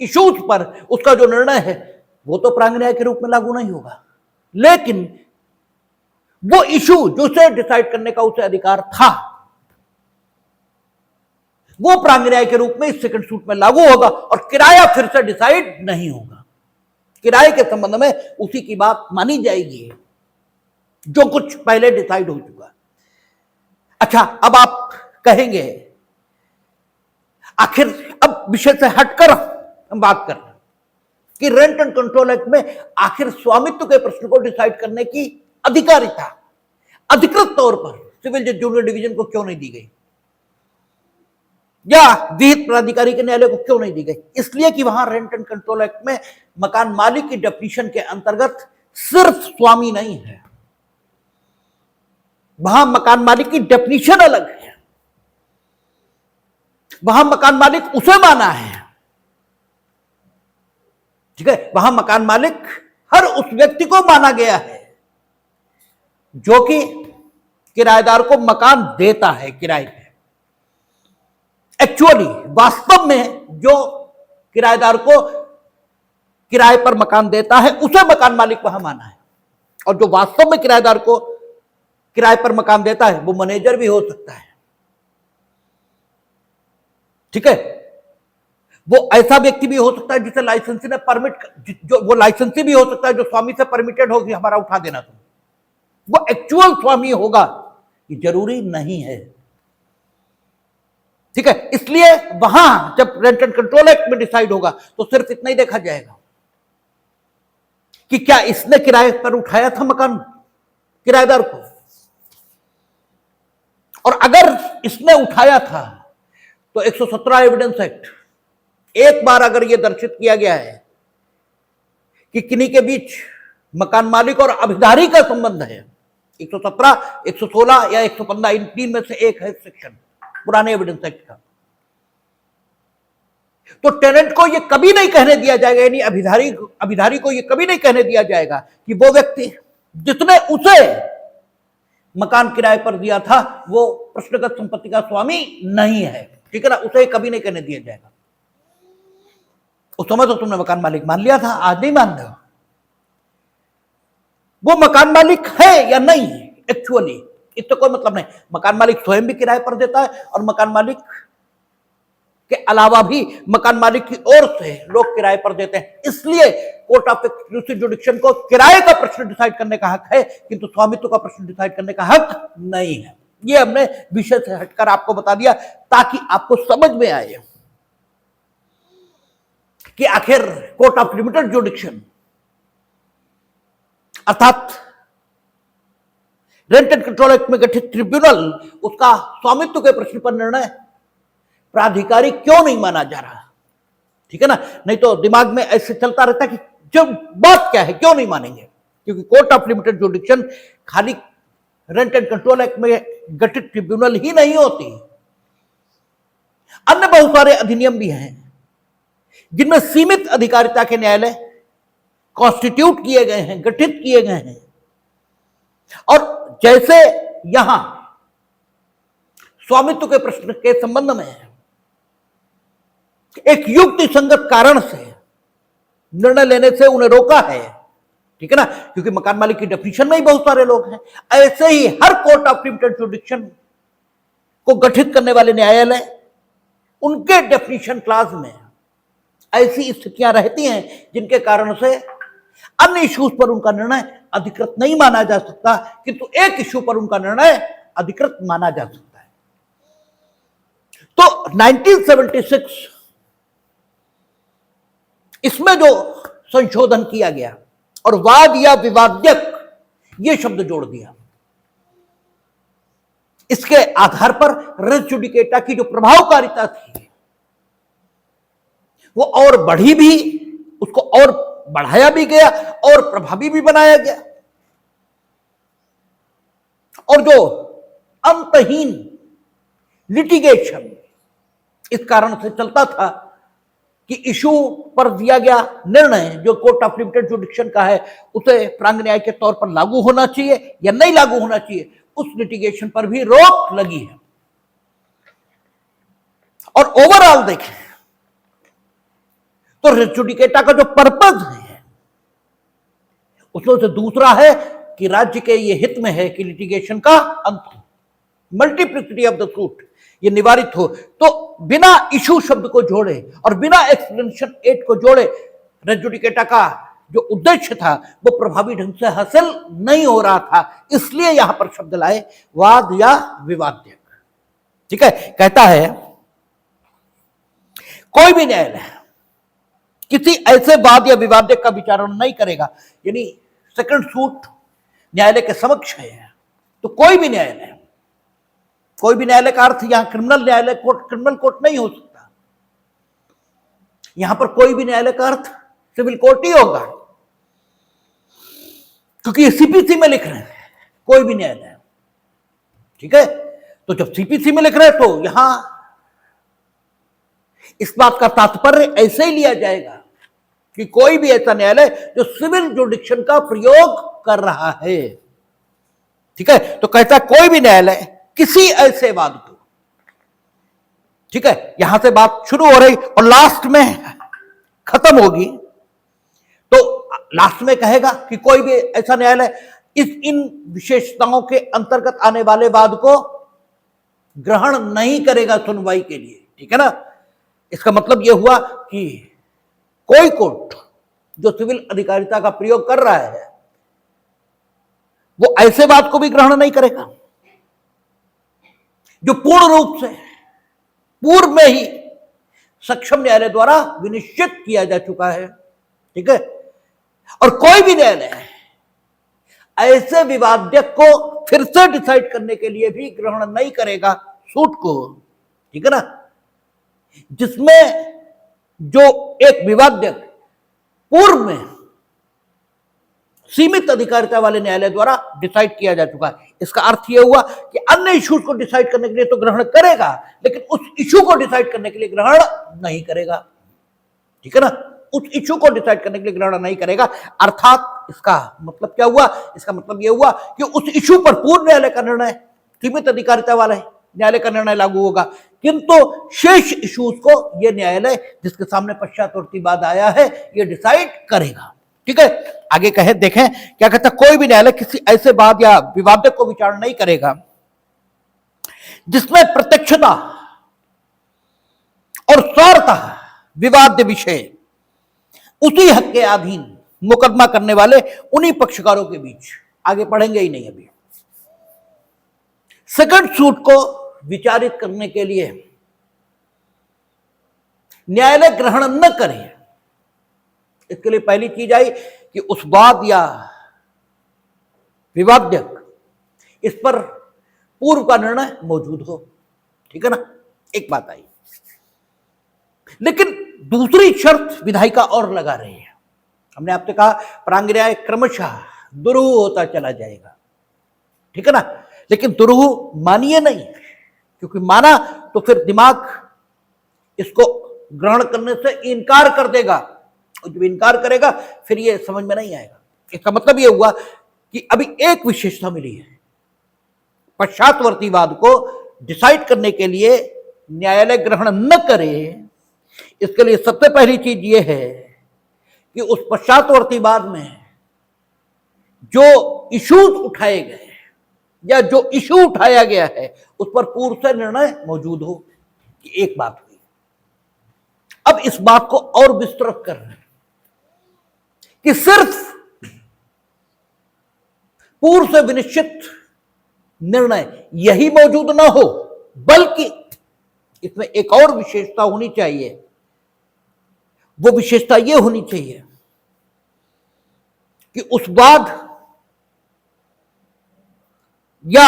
इश्यूज पर उसका जो निर्णय है वो तो प्रांग न्याय के रूप में लागू नहीं होगा, लेकिन वो इशू जो उसे डिसाइड करने का उसे अधिकार था, वो प्रांग न्याय के रूप में इस सेकंड सूट में लागू होगा, और किराया फिर से डिसाइड नहीं होगा। किराए के संबंध में उसी की बात मानी जाएगी जो कुछ पहले डिसाइड हो चुका। अच्छा, अब आप कहेंगे, आखिर अब विषय से हटकर हम बात कर रहे हैं कि रेंट एंड कंट्रोल एक्ट में आखिर स्वामित्व के प्रश्न को डिसाइड करने की अधिकारिता अधिकृत तौर पर सिविल जज जूनियर डिवीजन को क्यों नहीं दी गई, या विहित प्राधिकारी के न्यायालय को क्यों नहीं दी गई? इसलिए कि वहां रेंट एंड कंट्रोल एक्ट में मकान मालिक की डेफिनेशन के अंतर्गत सिर्फ स्वामी नहीं है, वहां मकान मालिक की डेफिनेशन अलग है। वहां मकान मालिक उसे माना है। ठीक है, वहां मकान मालिक हर उस व्यक्ति को माना गया है जो कि किराएदार को मकान देता है किराए पे। एक्चुअली वास्तव में जो किराएदार को किराए पर मकान देता है उसे मकान मालिक वहां माना है, और जो वास्तव में किराएदार को किराए पर मकान देता है वो मैनेजर भी हो सकता है। ठीक है, वो ऐसा व्यक्ति भी हो सकता है जिसे लाइसेंसी ने परमिट, जो वो लाइसेंसी भी हो सकता है जो स्वामी से परमिटेड हो कि हमारा उठा देना तुम, वो एक्चुअल स्वामी होगा, ये जरूरी नहीं है। ठीक है, इसलिए वहां जब रेंट एंड कंट्रोल एक्ट में डिसाइड होगा तो सिर्फ इतना ही देखा जाएगा कि क्या इसने किराए पर उठाया था मकान किराएदार को, और अगर इसने उठाया था तो 117 एविडेंस एक्ट, एक बार अगर यह दर्शित किया गया है कि किन्हीं के बीच मकान मालिक और अभिधारी का संबंध है, 117, 116 या 115, इन तीन में से एक है सेक्शन पुराने एविडेंस एक्ट का, तो टेनेंट को यह कभी नहीं कहने दिया जाएगा, यानी अभिधारी को यह कभी नहीं कहने दिया जाएगा कि वो व्यक्ति जिसने उसे मकान किराए पर दिया था वो प्रश्नगत संपत्ति का स्वामी नहीं है, ठीक है ना, उसे कभी नहीं करने दिया जाएगा। उस समय तो तुमने मकान मालिक मान लिया था, आज नहीं मान रहे हो। वो मकान मालिक है या नहीं एक्चुअली इससे कोई मतलब नहीं। मकान मालिक स्वयं भी किराए पर देता है और मकान मालिक के अलावा भी मकान मालिक की ओर से लोग किराए पर देते हैं। इसलिए कोर्ट ऑफ एक्सक्लूसिव जुडिक्शन को किराए का प्रश्न डिसाइड करने का हक है, किंतु स्वामित्व का प्रश्न डिसाइड करने का हक नहीं है। ये हमने विषय से हटकर आपको बता दिया ताकि आपको समझ में आए कि आखिर कोर्ट ऑफ लिमिटेड जुडिक्शन अर्थात रेंट एंड कंट्रोल एक्ट में गठित ट्रिब्यूनल उसका स्वामित्व के प्रश्न पर निर्णय प्राधिकारी क्यों नहीं माना जा रहा, ठीक है ना। नहीं तो दिमाग में ऐसे चलता रहता कि जब बात क्या है, क्यों नहीं मानेंगे, क्योंकि कोर्ट ऑफ लिमिटेड जुडिक्शन खाली रेंट एंड कंट्रोल एक्ट में गठित ट्रिब्यूनल ही नहीं होती, अन्य बहुत सारे अधिनियम भी हैं जिनमें सीमित अधिकारिता के न्यायालय कॉन्स्टिट्यूट किए गए हैं, गठित किए गए हैं। और जैसे यहां स्वामित्व के प्रश्न के संबंध में एक युक्ति संगत कारण से निर्णय लेने से उन्हें रोका है, ठीक है ना, क्योंकि मकान मालिक की डेफिनेशन में ही बहुत सारे लोग हैं। ऐसे ही हर कोर्ट ऑफ लिमिटेड जुडिक्शन को गठित करने वाले न्यायालय उनके डेफिनेशन क्लास में ऐसी स्थितियां रहती हैं जिनके कारण से अन्य इश्यूज पर उनका निर्णय अधिकृत नहीं माना जा सकता, किंतु एक इश्यू पर उनका निर्णय अधिकृत माना जा सकता है। तो 1976 इसमें जो संशोधन किया गया और वाद या विवाद्यक ये शब्द जोड़ दिया, इसके आधार पर रेस जुडिकेटा की जो प्रभावकारिता थी वो और बढ़ी भी, उसको और बढ़ाया भी गया और प्रभावी भी बनाया गया। और जो अंतहीन लिटिगेशन इस कारण से चलता था कि इशू पर दिया गया निर्णय जो कोर्ट ऑफ लिमिटेड जुडिक्शन का है उसे प्रांग न्याय के तौर पर लागू होना चाहिए या नहीं लागू होना चाहिए, उस लिटिगेशन पर भी रोक लगी है। और ओवरऑल देखें तो रेस जुडिकेटा का जो पर्पज है उसमें से दूसरा है कि राज्य के ये हित में है कि लिटिगेशन का अंत, मल्टीप्लिसिटी ऑफ द सूट ये निवारित हो। तो बिना इशू शब्द को जोड़े और बिना एक्सप्लेनेशन एड को जोड़े रेस जुडिकेटा का जो उद्देश्य था वो प्रभावी ढंग से हासिल नहीं हो रहा था, इसलिए यहां पर शब्द लाए वाद या विवाद्यक, ठीक है। कहता है कोई भी न्यायालय किसी ऐसे वाद या विवाद्यक का विचारण नहीं करेगा, यानी सेकंड सूट न्यायालय के समक्ष है तो कोई भी न्यायालय का अर्थ यहां क्रिमिनल न्यायालय कोर्ट, क्रिमिनल कोर्ट नहीं हो सकता। यहां पर कोई भी न्यायालय का अर्थ सिविल कोर्ट ही होगा, क्योंकि ये सीपीसी में लिख रहे हैं कोई भी न्यायालय, ठीक है। तो जब सीपीसी में लिख रहे हैं तो यहां इस बात का तात्पर्य ऐसे ही लिया जाएगा कि कोई भी ऐसा न्यायालय जो सिविल जुडिक्शन का प्रयोग कर रहा है, ठीक है। तो कहता कोई भी न्यायालय किसी ऐसे वाद को, ठीक है, यहां से बात शुरू हो रही और लास्ट में खत्म होगी, तो लास्ट में कहेगा कि कोई भी ऐसा न्यायालय इन विशेषताओं के अंतर्गत आने वाले वाद को ग्रहण नहीं करेगा सुनवाई के लिए, ठीक है ना। इसका मतलब यह हुआ कि कोई कोर्ट जो सिविल अधिकारिता का प्रयोग कर रहा है वो ऐसे बात को भी ग्रहण नहीं करेगा जो पूर्ण रूप से पूर्व में ही सक्षम न्यायालय द्वारा विनिश्चित किया जा चुका है, ठीक है। और कोई भी न्यायालय ऐसे विवाद्यक को फिर से डिसाइड करने के लिए भी ग्रहण नहीं करेगा सूट को, ठीक है ना, जिसमें जो एक विवाद्यक पूर्व में सीमित अधिकारिता वाले न्यायालय द्वारा डिसाइड किया जा चुका है। इसका अर्थ यह हुआ कि अन्य इश्यूज को डिसाइड करने के लिए तो ग्रहण करेगा, लेकिन उस इश्यू को डिसाइड करने के लिए ग्रहण नहीं करेगा, ठीक है ना, उस इश्यू को डिसाइड करने के लिए ग्रहण नहीं करेगा। अर्थात इसका मतलब क्या हुआ? इसका मतलब यह हुआ कि उस इशू पर पूर्ण न्यायालय का निर्णय, सीमित अधिकारिता वाला है, न्यायालय का निर्णय लागू होगा, किंतु शेष इश्यूज को यह न्यायालय जिसके सामने पश्चातवर्ती वाद आया है यह डिसाइड करेगा। ठीक है, आगे कहे देखें क्या कहता, कोई भी न्यायालय किसी ऐसे वाद या विवाद को विचार नहीं करेगा जिसमें प्रत्यक्षता और स्वार्थता विवाद विषय उसी हक के अधीन मुकदमा करने वाले उन्हीं पक्षकारों के बीच, आगे पढ़ेंगे ही नहीं अभी, सेकंड सूट को विचारित करने के लिए न्यायालय ग्रहण न करे। इसके लिए पहली चीज आई कि उस वाद या विवादक इस पर पूर्व का निर्णय मौजूद हो। ठीक है ना, एक बात आई, लेकिन दूसरी शर्त विधायिका और लगा रही है। हमने आपसे कहा प्रांग न्याय क्रमशः दुरूह होता चला जाएगा। ठीक है ना, लेकिन दुरूह मानिए नहीं, क्योंकि माना तो फिर दिमाग इसको ग्रहण करने से इनकार कर देगा, और जब इनकार करेगा फिर ये समझ में नहीं आएगा। इसका मतलब ये हुआ कि अभी एक विशेषता मिली है, पश्चातवर्तीवाद को डिसाइड करने के लिए न्यायालय ग्रहण न करे। इसके लिए सबसे पहली चीज ये है कि उस पश्चातवर्तीवाद में जो इश्यूज उठाए गए या जो इशू उठाया गया है उस पर पूर्व से निर्णय मौजूद हो। कि एक बात हुई, अब इस बात को और विस्तृत कर रहे हैं कि सिर्फ पूर्व से विनिश्चित निर्णय यही मौजूद ना हो, बल्कि इसमें एक और विशेषता होनी चाहिए। वो विशेषता यह होनी चाहिए कि उस वाद या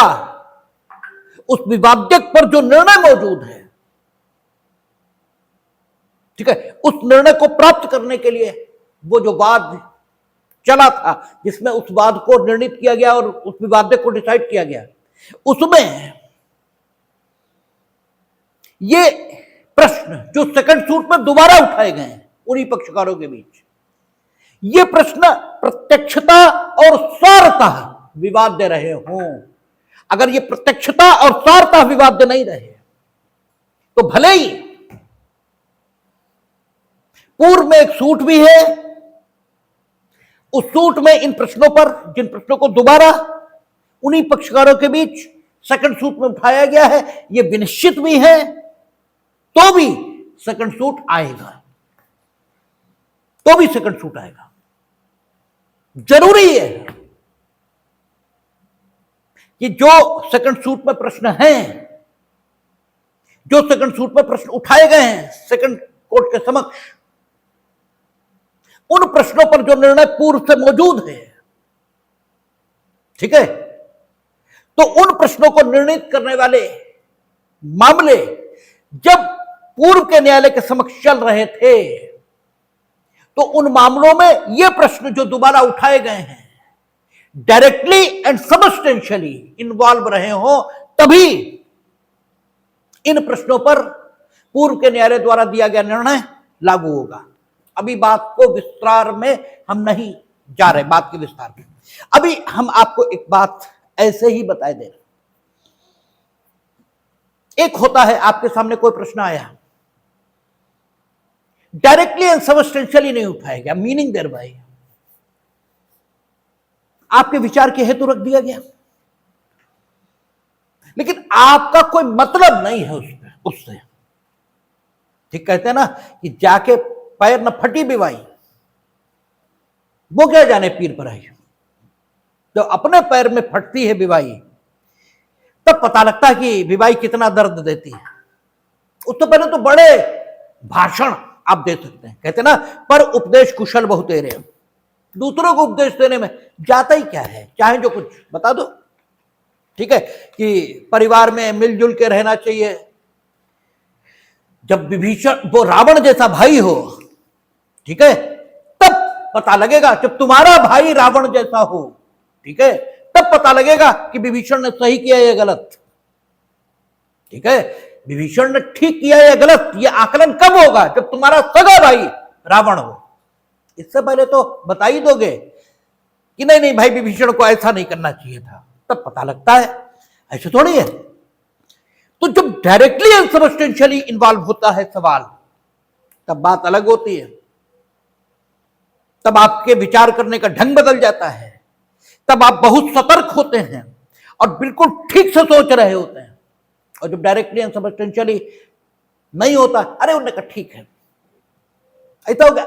उस विवादक पर जो निर्णय मौजूद है, ठीक है, उस निर्णय को प्राप्त करने के लिए वो जो वाद चला था जिसमें उस वाद को निर्णित किया गया और उस विवादक को डिसाइड किया गया, उसमें ये प्रश्न जो सेकंड सूट में दोबारा उठाए गए हैं उन्हीं पक्षकारों के बीच, ये प्रश्न प्रत्यक्षता और सारता विवाद दे रहे हों। अगर ये प्रत्यक्षता और सारता विवाद नहीं रहे तो भले ही पूर्व में एक सूट भी है, उस सूट में इन प्रश्नों पर, जिन प्रश्नों को दोबारा उन्हीं पक्षकारों के बीच सेकंड सूट में उठाया गया है, ये विनिश्चित भी है, तो भी सेकंड सूट आएगा, तो भी सेकंड सूट आएगा। जरूरी है कि जो सेकंड सूट में प्रश्न हैं, जो सेकंड सूट में प्रश्न उठाए गए हैं सेकंड कोर्ट के समक्ष, उन प्रश्नों पर जो निर्णय पूर्व से मौजूद है, ठीक है, तो उन प्रश्नों को निर्णित करने वाले मामले जब पूर्व के न्यायालय के समक्ष चल रहे थे तो उन मामलों में ये प्रश्न जो दोबारा उठाए गए हैं डायरेक्टली एंड सबस्टेंशियली इन्वॉल्व रहे हो, तभी इन प्रश्नों पर पूर्व के न्यायालय द्वारा दिया गया निर्णय लागू होगा। अभी बात को विस्तार में हम नहीं जा रहे, बात के विस्तार में। अभी हम आपको एक बात ऐसे ही बताए दे रहे। एक होता है आपके सामने कोई प्रश्न आया, डायरेक्टली एंड सबस्टेंशियली नहीं उठाया गया, मीनिंग देयर बाय आपके विचार के हेतु रख दिया गया, लेकिन आपका कोई मतलब नहीं है उससे। ठीक कहते हैं ना कि जाके पैर न फटी बिवाई, वो क्या जाने पीर पर आई। तो अपने पैर में फटती है बिवाई तब पता लगता है कि बिवाई कितना दर्द देती है। उससे पहले तो बड़े भाषण आप दे सकते हैं, कहते ना पर उपदेश कुशल बहुतेरे, दूसरों को उपदेश देने में जाता ही क्या है, चाहे जो कुछ बता दो। ठीक है कि परिवार में मिलजुल के रहना चाहिए। जब विभीषण वो रावण जैसा भाई हो, ठीक है, तब पता लगेगा, जब तुम्हारा भाई रावण जैसा हो, ठीक है, तब पता लगेगा कि विभीषण ने सही किया या गलत। ठीक है, विभीषण ने ठीक किया या गलत, ये आकलन कब होगा? जब तुम्हारा सगा भाई रावण हो। इससे पहले तो बता ही दोगे कि नहीं नहीं भाई विभीषण को ऐसा नहीं करना चाहिए था, तब पता लगता है, ऐसे थोड़ी है। तो जब डायरेक्टली एंड सबस्टेंशियली इन्वॉल्व होता है सवाल, तब बात अलग होती है, तब आपके विचार करने का ढंग बदल जाता है, तब आप बहुत सतर्क होते हैं और बिल्कुल ठीक से सोच रहे होते हैं। और जब डायरेक्टली एंड सबस्टेंशियली नहीं होता, अरे उन्होंने कहा ठीक है, ऐसा हो गया,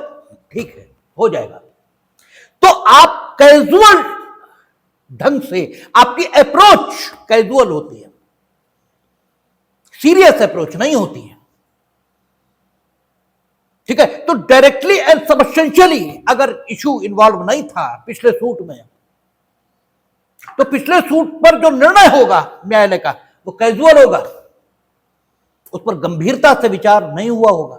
ठीक है, हो जाएगा, तो आप कैजुअल ढंग से, आपकी अप्रोच कैजुअल होती है, सीरियस अप्रोच नहीं होती है, ठीक है। तो डायरेक्टली एंड सबस्टेंशियली अगर इशू इन्वॉल्व नहीं था पिछले सूट में, तो पिछले सूट पर जो निर्णय होगा न्यायालय का वो कैजुअल होगा, उस पर गंभीरता से विचार नहीं हुआ होगा।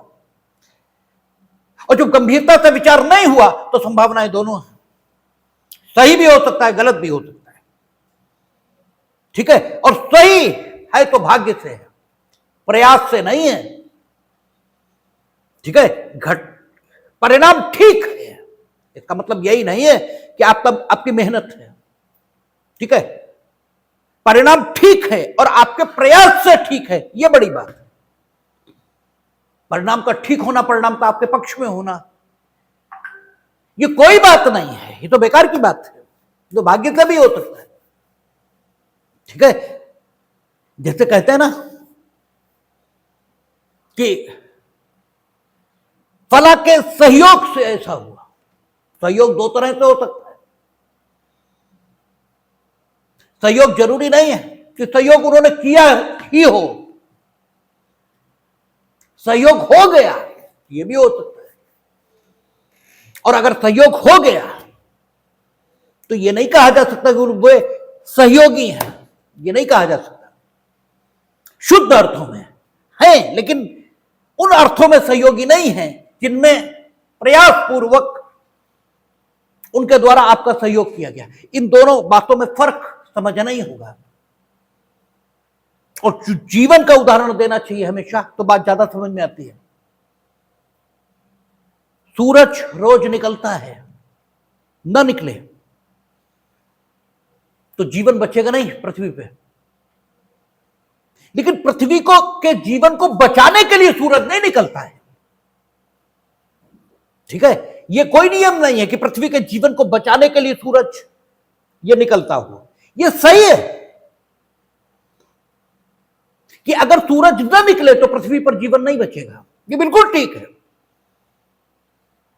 और जो गंभीरता से विचार नहीं हुआ तो संभावनाएं दोनों हैं, सही भी हो सकता है, गलत भी हो सकता है, ठीक है। और सही है तो भाग्य से है, प्रयास से नहीं है, ठीक है। परिणाम ठीक है, इसका मतलब यही नहीं है कि आपकी मेहनत है, ठीक है। परिणाम ठीक है और आपके प्रयास से ठीक है, यह बड़ी बात है। परिणाम का ठीक होना, परिणाम का आपके पक्ष में होना, ये कोई बात नहीं है, ये तो बेकार की बात है, तो भाग्य से भी हो सकता है, ठीक है। जैसे कहते हैं ना कि फला के सहयोग से ऐसा हुआ, सहयोग दो तरह से हो सकता है। सहयोग जरूरी नहीं है कि सहयोग उन्होंने किया ही हो, सहयोग हो गया, ये भी हो सकता है। और अगर सहयोग हो गया तो ये नहीं कहा जा सकता कि वे सहयोगी हैं, ये नहीं कहा जा सकता। शुद्ध अर्थों में है, लेकिन उन अर्थों में सहयोगी नहीं है जिनमें प्रयास पूर्वक उनके द्वारा आपका सहयोग किया गया। इन दोनों बातों में फर्क समझना ही होगा। और जीवन का उदाहरण देना चाहिए हमेशा, तो बात ज्यादा समझ में आती है। सूरज रोज निकलता है, न निकले तो जीवन बचेगा नहीं पृथ्वी पे। लेकिन पृथ्वी को के जीवन को बचाने के लिए सूरज नहीं निकलता है, ठीक है। यह कोई नियम नहीं है कि पृथ्वी के जीवन को बचाने के लिए सूरज यह निकलता हो। यह सही है कि अगर सूरज न निकले तो पृथ्वी पर जीवन नहीं बचेगा, ये बिल्कुल ठीक है,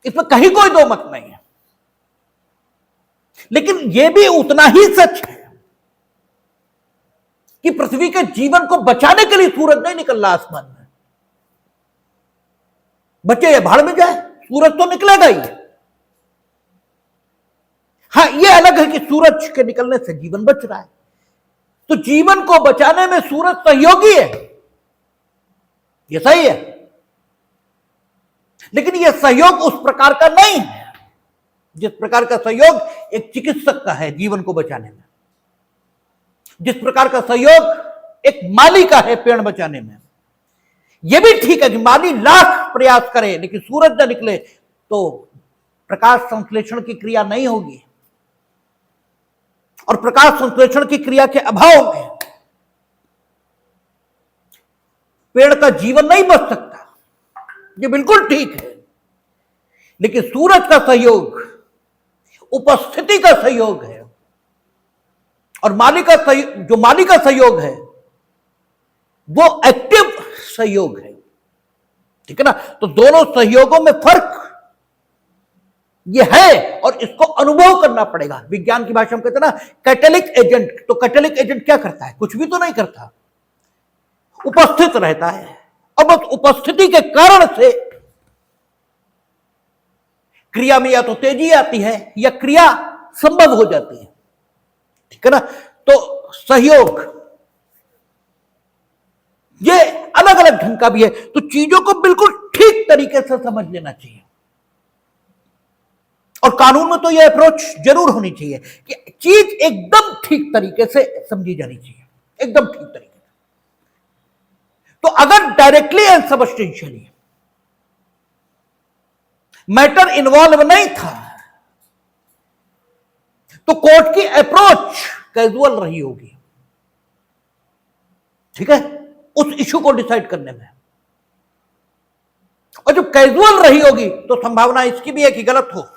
इसमें कहीं कोई दो मत नहीं है। लेकिन यह भी उतना ही सच है कि पृथ्वी के जीवन को बचाने के लिए सूरज नहीं निकल रहा आसमान में। बचे या भाड़ में जाए, सूरज तो निकलेगा ही। हां, यह अलग है कि सूरज के निकलने से जीवन बच रहा है, तो जीवन को बचाने में सूरज सहयोगी है, यह सही है। लेकिन यह सहयोग उस प्रकार का नहीं है जिस प्रकार का सहयोग एक चिकित्सक का है जीवन को बचाने में, जिस प्रकार का सहयोग एक माली का है पेड़ बचाने में। यह भी ठीक है कि माली लाख प्रयास करे लेकिन सूरज न निकले तो प्रकाश संश्लेषण की क्रिया नहीं होगी, और प्रकाश संश्लेषण की क्रिया के अभाव में पेड़ का जीवन नहीं बच सकता, ये बिल्कुल ठीक है। लेकिन सूरज का सहयोग उपस्थिति का सहयोग है, और जो माली का सहयोग है वो एक्टिव सहयोग है, ठीक है ना। तो दोनों सहयोगों में फर्क ये है, और इसको अनुभव करना पड़ेगा। विज्ञान की भाषा में कहते हैं ना कैटेलिक एजेंट, तो कैटेलिक एजेंट क्या करता है? कुछ भी तो नहीं करता, उपस्थित रहता है, और बस उपस्थिति के कारण से क्रिया में या तो तेजी आती है या क्रिया संभव हो जाती है, ठीक है ना। तो सहयोग ये अलग अलग ढंग का भी है, तो चीजों को बिल्कुल ठीक तरीके से समझ लेना चाहिए। और कानून में तो यह अप्रोच जरूर होनी चाहिए कि चीज एकदम ठीक तरीके से समझी जानी चाहिए, एकदम ठीक तरीके से। तो अगर directly and substantially matter involve नहीं था, तो कोर्ट की अप्रोच कैजुअल रही होगी, ठीक है, उस इशू को डिसाइड करने में। और जब कैजुअल रही होगी तो संभावना इसकी भी है कि गलत हो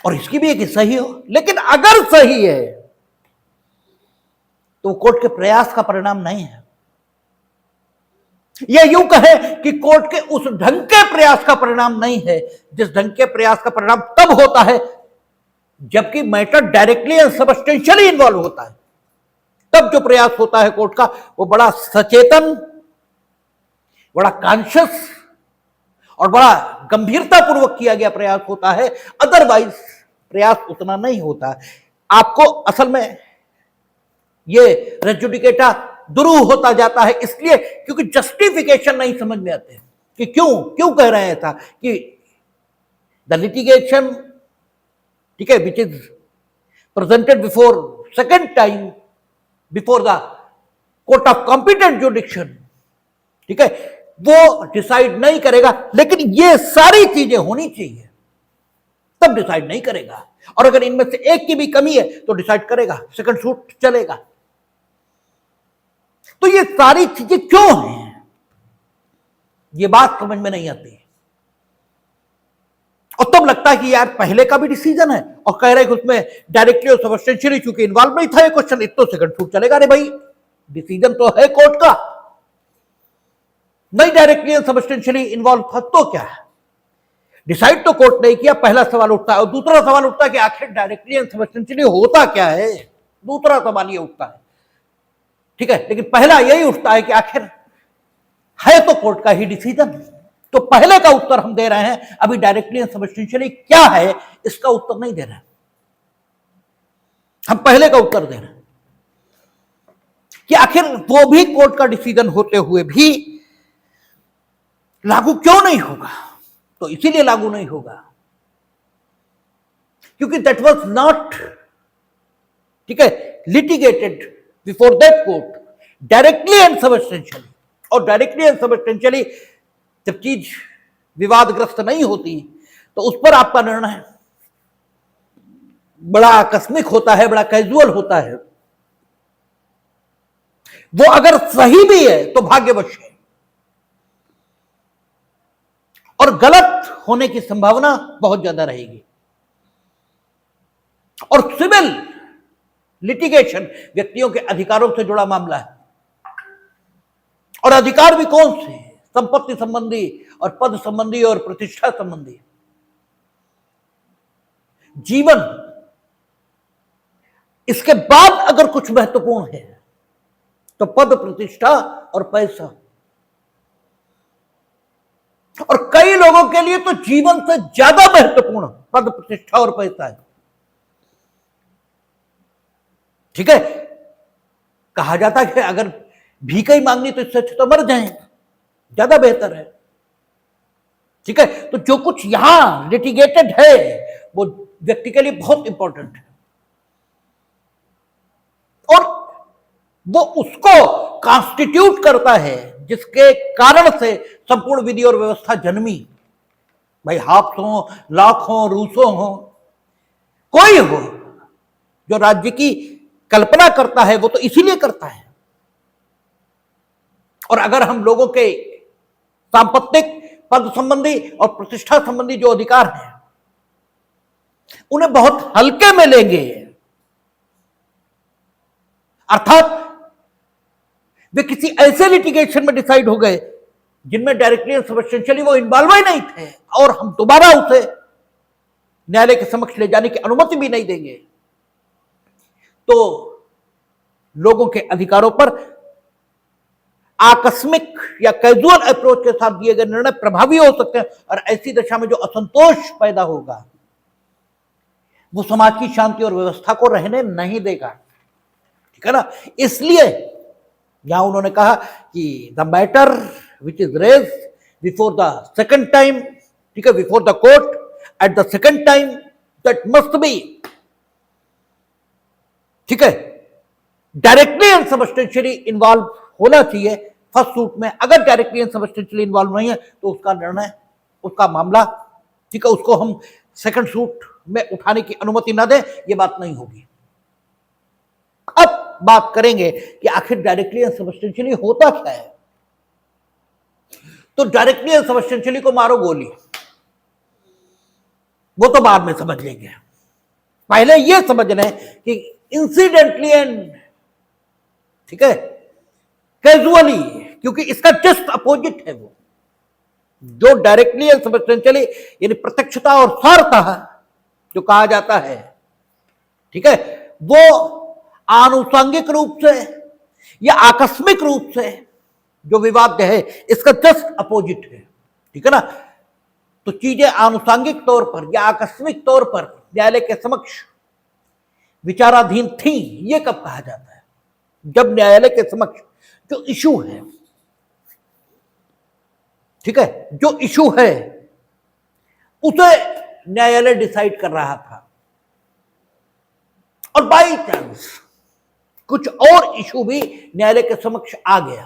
और इसकी भी है कि सही हो। लेकिन अगर सही है तो कोर्ट के प्रयास का परिणाम नहीं है, यह यूं कहे कि कोर्ट के उस ढंग के प्रयास का परिणाम नहीं है जिस ढंग के प्रयास का परिणाम तब होता है जबकि matter directly and substantially involve होता है। तब जो प्रयास होता है कोर्ट का वो बड़ा सचेतन, बड़ा कॉन्शियस और बड़ा गंभीरता पूर्वक किया गया प्रयास होता है। अदरवाइज प्रयास उतना नहीं होता। आपको असल में ये रेस जुडिकेटा दुरूह होता जाता है इसलिए क्योंकि जस्टिफिकेशन नहीं समझ में आते कि क्यों कह रहे हैं ऐसा, कि द लिटिगेशन, ठीक है, which is presented before second time before the court of competent जुडिक्शन, ठीक है, वो डिसाइड नहीं करेगा। लेकिन ये सारी चीजें होनी चाहिए तब डिसाइड नहीं करेगा, और अगर इनमें से एक की भी कमी है तो डिसाइड करेगा, सेकंड सूट चलेगा। तो ये सारी चीजें क्यों हैं, ये बात समझ में नहीं आती। और तब लगता है कि यार पहले का भी डिसीजन है और कह रहे हैं कि उसमें डायरेक्टली और सबस्टेंशियली चूंकि इन्वॉल्व नहीं था ये क्वेश्चन, इतना सेकंड सूट चलेगा। अरे भाई डिसीजन तो है कोर्ट का, नहीं डायरेक्टली और सबस्टेंशियली इन्वॉल्व था तो क्या है, डिसाइड तो कोर्ट नहीं किया। पहला सवाल उठता है। और दूसरा सवाल उठता है कि आखिर डायरेक्टली एंड सबस्टेंशियली होता क्या है, दूसरा सवाल ये उठता है, ठीक है। लेकिन पहला यही उठता है कि आखिर है तो कोर्ट का ही डिसीजन। तो पहले का उत्तर हम दे रहे हैं, अभी डायरेक्टली एंड सबस्टेंशियली क्या है इसका उत्तर नहीं दे रहे हैं, हम पहले का उत्तर दे रहे हैं कि आखिर वो भी कोर्ट का डिसीजन होते हुए भी लागू क्यों नहीं होगा। तो इसीलिए लागू नहीं होगा क्योंकि दैट वाज नॉट, ठीक है, litigated before that court directly and substantially. और डायरेक्टली एंड सबस्टेंशियली जब चीज विवादग्रस्त नहीं होती तो उस पर आपका निर्णय बड़ा आकस्मिक होता है, बड़ा कैजुअल होता है। वो अगर सही भी है तो भाग्यवश है और गलत होने की संभावना बहुत ज्यादा रहेगी। और सिविल लिटिगेशन व्यक्तियों के अधिकारों से जुड़ा मामला है, और अधिकार भी कौन से, संपत्ति संबंधी और पद संबंधी और प्रतिष्ठा संबंधी, जीवन। इसके बाद अगर कुछ महत्वपूर्ण है तो पद, प्रतिष्ठा और पैसा। और कई लोगों के लिए तो जीवन से ज्यादा महत्वपूर्ण पद, प्रतिष्ठा और पैसा है, ठीक है। कहा जाता है कि अगर भीख ही मांगनी तो इससे अच्छा तो मर जाएं, ज्यादा बेहतर है, ठीक है। तो जो कुछ यहां लिटिगेटेड है वो व्यक्ति के लिए बहुत इंपॉर्टेंट है और वो उसको कॉन्स्टिट्यूट करता है जिसके कारण से संपूर्ण विधि और व्यवस्था जन्मी। भाई हाफ्स हो, लॉक हो, रूसो हो, कोई हो जो राज्य की कल्पना करता है वो तो इसीलिए करता है। और अगर हम लोगों के सांपत्तिक, पद संबंधी और प्रतिष्ठा संबंधी जो अधिकार हैं उन्हें बहुत हल्के में लेंगे, अर्थात वे किसी ऐसे लिटिगेशन में डिसाइड हो गए जिनमें डायरेक्टली और सबस्टेंशियली वो इन्वॉल्व ही नहीं थे और हम दोबारा उसे न्यायालय के समक्ष ले जाने की अनुमति भी नहीं देंगे, तो लोगों के अधिकारों पर आकस्मिक या कैजुअल अप्रोच के साथ दिए गए निर्णय प्रभावी हो सकते हैं। और ऐसी दशा में जो असंतोष पैदा होगा वो समाज की शांति और व्यवस्था को रहने नहीं देगा, ठीक है ना। इसलिए यहां उन्होंने कहा कि the matter which is raised before the second time, ठीक है, before the court at the second time, that must be, ठीक है, डायरेक्टली एंड सबस्टेंशियली इन्वॉल्व होना चाहिए फर्स्ट सूट में। अगर डायरेक्टली एंड सबस्टेंशियली इन्वॉल्व नहीं है तो उसका निर्णय, उसका मामला, ठीक है, उसको हम सेकंड सूट में उठाने की अनुमति ना दे, ये बात नहीं होगी। अब बात करेंगे कि आखिर डायरेक्टली एंड सबस्टेंशियली होता क्या है। तो डायरेक्टली एंड सबस्टेंशियली को मारो गोली, वो तो बाद में समझ लेंगे। पहले ये समझ लें कि इंसिडेंटली एंड, ठीक है, कैजुअली, क्योंकि इसका जस्ट अपोजिट है वो। जो डायरेक्टली एंड सबस्टेंशियली यानी प्रत्यक्षता और सारता जो कहा जाता है, ठीक है, वो आनुषंगिक रूप से या आकस्मिक रूप से जो विवाद है इसका जस्ट अपोजिट है, ठीक है ना। तो चीजें आनुषंगिक तौर पर या आकस्मिक तौर पर न्यायालय के समक्ष विचाराधीन थी, ये कब कहा जाता है? जब न्यायालय के समक्ष जो इशू है, ठीक है, जो इशू है उसे न्यायालय डिसाइड कर रहा था और बाई चांस कुछ और इशू भी न्यायालय के समक्ष आ गया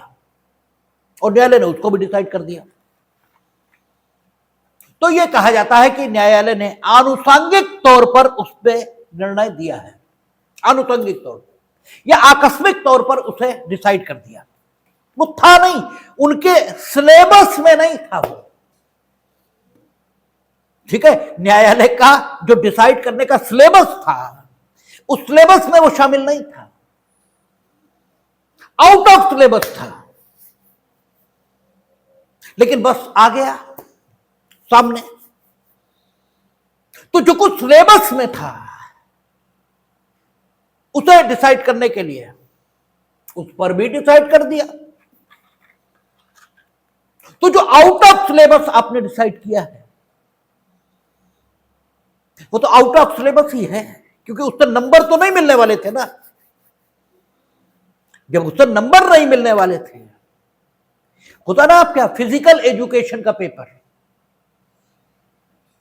और न्यायालय ने उसको भी डिसाइड कर दिया, तो यह कहा जाता है कि न्यायालय ने आनुषंगिक तौर पर उस पर निर्णय दिया है। आनुषंगिक तौर पर या आकस्मिक तौर पर उसे डिसाइड कर दिया। वो था नहीं, उनके सिलेबस में नहीं था वो, ठीक है। न्यायालय का जो डिसाइड करने का सिलेबस था, उस सिलेबस में वो शामिल नहीं था, आउट ऑफ सिलेबस था, लेकिन बस आ गया सामने। तो जो कुछ सिलेबस में था उसे डिसाइड करने के लिए उस पर भी डिसाइड कर दिया। तो जो आउट ऑफ सिलेबस आपने डिसाइड किया है वो तो आउट ऑफ सिलेबस ही है, क्योंकि उससे नंबर तो नहीं मिलने वाले थे ना। जब उससे नंबर नहीं मिलने वाले थे, होता ना आप क्या फिजिकल एजुकेशन का पेपर,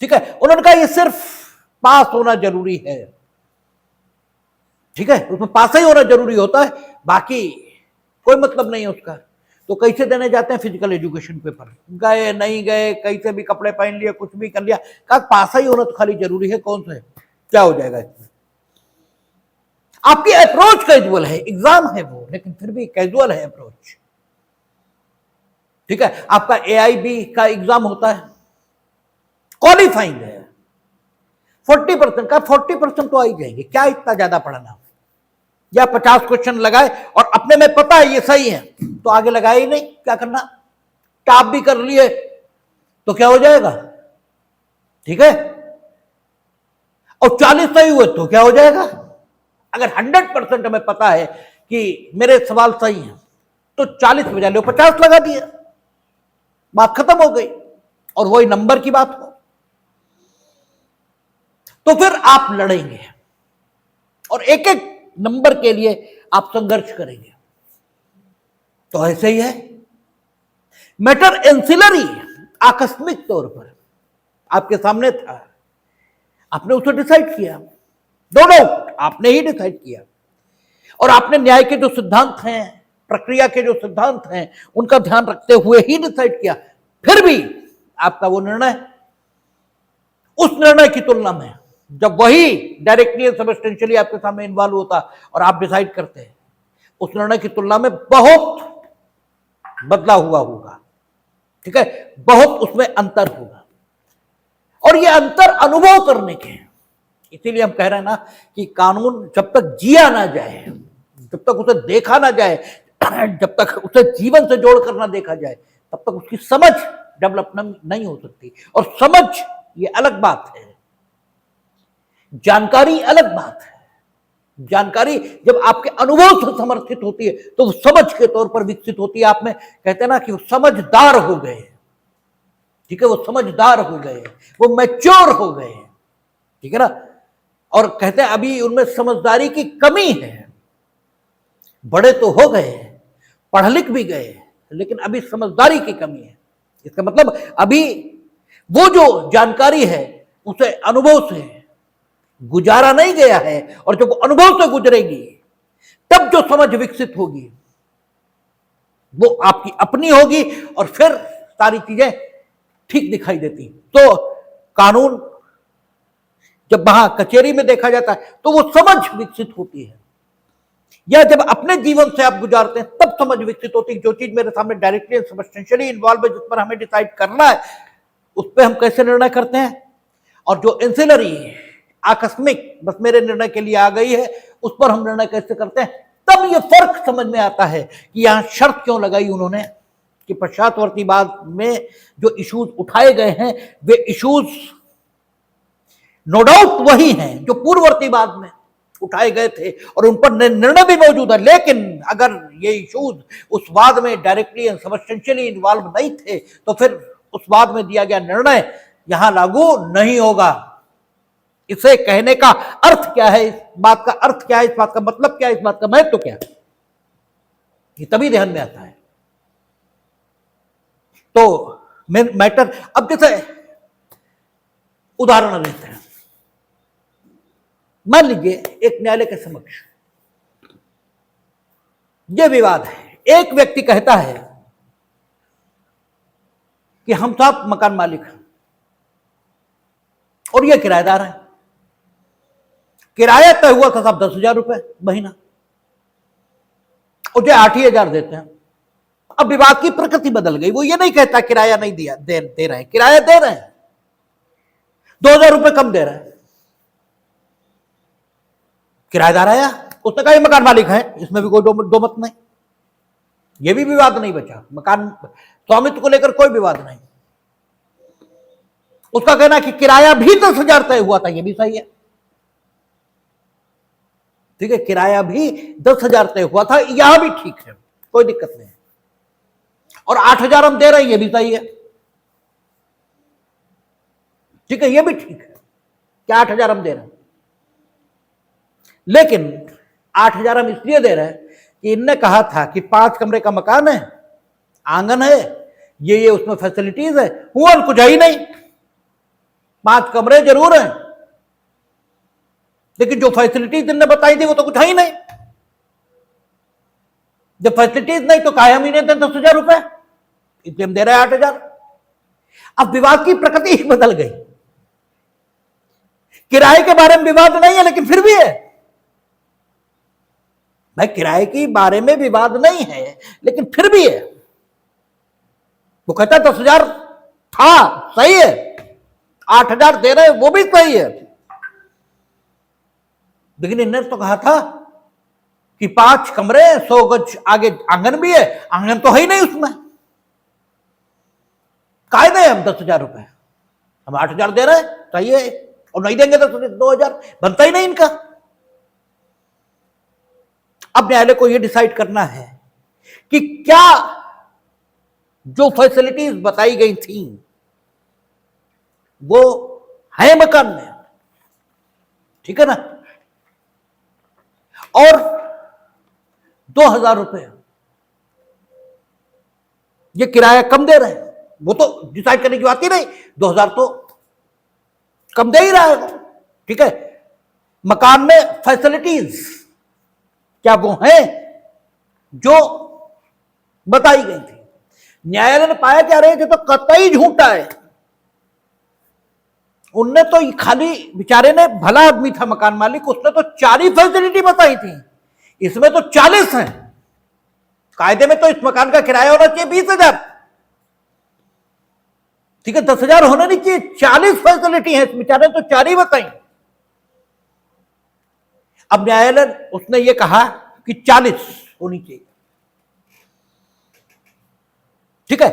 ठीक है, उन्होंने कहा ये सिर्फ पास होना जरूरी है, ठीक है, उसमें पास ही होना जरूरी होता है, बाकी कोई मतलब नहीं है उसका। तो कैसे देने जाते हैं फिजिकल एजुकेशन पेपर? गए नहीं गए, कैसे भी कपड़े पहन लिए, कुछ भी कर लिया, कहा पास ही होना तो खाली जरूरी है, कौन सा है, क्या हो जाएगा इसमें। आपकी अप्रोच कैजुअल है, एग्जाम है वो, लेकिन फिर भी कैजुअल है अप्रोच, ठीक है। आपका AIB का एग्जाम होता है, क्वालिफाइंग है, 40% का 40% तो आ ही जाएंगे, क्या इतना ज्यादा पढ़ना। या 50 क्वेश्चन लगाए और अपने में पता है ये सही है तो आगे लगाए ही नहीं, क्या करना, टॉप भी कर लिए तो क्या हो जाएगा, ठीक है, और 40 सही हुए तो क्या हो जाएगा। अगर 100% हमें पता है कि मेरे सवाल सही हैं तो 40 बजा लो, 50 लगा दिए, बात खत्म हो गई, और वही नंबर की बात हो। तो फिर आप लड़ेंगे और एक एक नंबर के लिए आप संघर्ष करेंगे। तो ऐसे ही है मैटर एंसिलरी, आकस्मिक तौर पर आपके सामने था, आपने उसे डिसाइड किया, नो डाउट आपने ही डिसाइड किया, और आपने न्याय के जो सिद्धांत हैं, प्रक्रिया के जो सिद्धांत हैं, उनका ध्यान रखते हुए ही डिसाइड किया। फिर भी आपका वो निर्णय उस निर्णय की तुलना में जब वही डायरेक्टली सबस्टेंशियली आपके सामने इन्वॉल्व होता और आप डिसाइड करते हैं, उस निर्णय की तुलना में बहुत बदला हुआ होगा, ठीक है, बहुत उसमें अंतर होगा। और ये अंतर अनुभव करने के, इसीलिए हम कह रहे हैं ना कि कानून जब तक जिया ना जाए, जब तक उसे देखा ना जाए, जब तक उसे जीवन से जोड़ कर ना देखा जाए, तब तक उसकी समझ डेवलपमेंट नहीं हो सकती। और समझ ये अलग बात है, जानकारी अलग बात है। जानकारी जब आपके अनुभव से समर्थित होती है तो वो समझ के तौर पर विकसित होती है। आप में कहते हैं ना कि वो समझदार हो गए, ठीक है, वो समझदार हो गए, वो मैच्योर हो गए, ठीक है ना। और कहते हैं अभी उनमें समझदारी की कमी है, बड़े तो हो गए, पढ़ लिख भी गए, लेकिन अभी समझदारी की कमी है। इसका मतलब अभी वो जो जानकारी है उसे अनुभव से गुजारा नहीं गया है, और जब अनुभव से गुजरेगी तब जो समझ विकसित होगी वो आपकी अपनी होगी, और फिर सारी चीजें ठीक दिखाई देती। तो कानून जब वहां कचहरी में देखा जाता है तो वो समझ विकसित होती है, या जब अपने जीवन से आप गुजारते हैं तब समझ विकसित होती है। जो चीज मेरे सामने डायरेक्टली सब्सटेंशियली इन्वॉल्व है, जिस पर हमें डिसाइड करना है, उस पर हम कैसे निर्णय करते हैं, और जो एंसिलरी आकस्मिक बस मेरे निर्णय के लिए आ गई है, उस पर हम निर्णय कैसे करते हैं, तब ये फर्क समझ में आता है कि यहां शर्त क्यों लगाई उन्होंने कि पश्चातवर्तीवाद में जो इश्यूज उठाए गए हैं वे इश्यूज नो डाउट वही हैं जो पूर्ववर्तीवाद में उठाए गए थे और उन पर निर्णय भी मौजूद है, लेकिन अगर ये इश्यूज उस वाद में डायरेक्टली एंड सब्सटेंशियली इन्वॉल्व नहीं थे तो फिर उस वाद में दिया गया निर्णय यहां लागू नहीं होगा। इसे कहने का अर्थ क्या है, इस बात का अर्थ क्या है, इस बात का मतलब क्या है, इस बात का महत्व क्या है, ये तभी ध्यान में आता है। तो मैटर, अब जैसे उदाहरण लेते हैं, मान लीजिए एक न्यायालय के समक्ष यह विवाद है, एक व्यक्ति कहता है कि हम साहब मकान मालिक हैं और यह किराएदार है, किराया तय हुआ था साहब 10,000 रुपए महीना, और जो 8,000 देते हैं। अब विवाद की प्रकृति बदल गई, वो ये नहीं कहता किराया नहीं दिया, दे रहे हैं, किराया दे रहे हैं, 2,000 रुपए कम दे रहे हैं। किराएदार आया, उसने कहा ये मकान मालिक है, इसमें भी कोई दो मत नहीं, ये भी विवाद नहीं बचा, मकान स्वामित्व को लेकर कोई विवाद नहीं। उसका कहना कि किराया भी 10,000 तय हुआ था, ये भी सही है, ठीक है, किराया भी 10,000 तय हुआ था, यहां भी ठीक है, कोई दिक्कत नहीं है, और 8,000 हम दे रहे हैं, ये भी सही है, ठीक है, ये भी ठीक है, क्या 8,000 हम दे रहे हैं, लेकिन 8,000 हम इसलिए दे रहे हैं कि इनने कहा था कि 5 कमरे का मकान है, आंगन है, ये उसमें फैसिलिटीज है, हुआ कुछ है ही नहीं, 5 कमरे जरूर हैं, लेकिन जो फैसिलिटीज इनने बताई थी वो तो कुछ है ही नहीं। जब फैसिलिटीज नहीं तो काहे हम इन्हें दें 10,000 रुपए, इसलिए हम दे रहे हैं 8,000। अब विवाद की प्रकृति ही बदल गई, किराए के बारे में विवाद नहीं है लेकिन फिर भी है, भाई किराए के बारे में विवाद नहीं है लेकिन फिर भी है, वो कहता 10,000 था, सही है, 8,000 दे रहे वो भी सही है, लेकिन इन्होंने तो कहा था कि 5 कमरे 100 गज आगे आंगन भी है, आंगन तो है ही नहीं उसमें, कायदे हम 10,000 रुपए, हम 8,000 दे रहे हैं, सही है, और नहीं देंगे तो 2,000 बनता ही नहीं इनका। अब न्यायालय को यह डिसाइड करना है कि क्या जो फैसिलिटीज बताई गई थी वो है मकान में, ठीक है ना, और 2,000 रुपए ये किराया कम दे रहे हैं, वो तो डिसाइड करने की बात ही नहीं, 2,000 तो कम दे ही रहा है, ठीक है, मकान में फैसिलिटीज क्या वो हैं जो बताई गई थी। न्यायालय ने पाया क्या रहे तो कतई झूठा है, उनने तो खाली, बेचारे ने, भला आदमी था मकान मालिक, उसने तो 4 फैसिलिटी बताई थी, इसमें तो 40 हैं, कायदे में तो इस मकान का किराया होना चाहिए 20,000, ठीक है, 10,000 होना नहीं चाहिए, 40 फैसिलिटी है, इस बेचारे ने तो 4 ही बताई। अब न्यायालय उसने ये कहा कि 40 होनी चाहिए, ठीक है।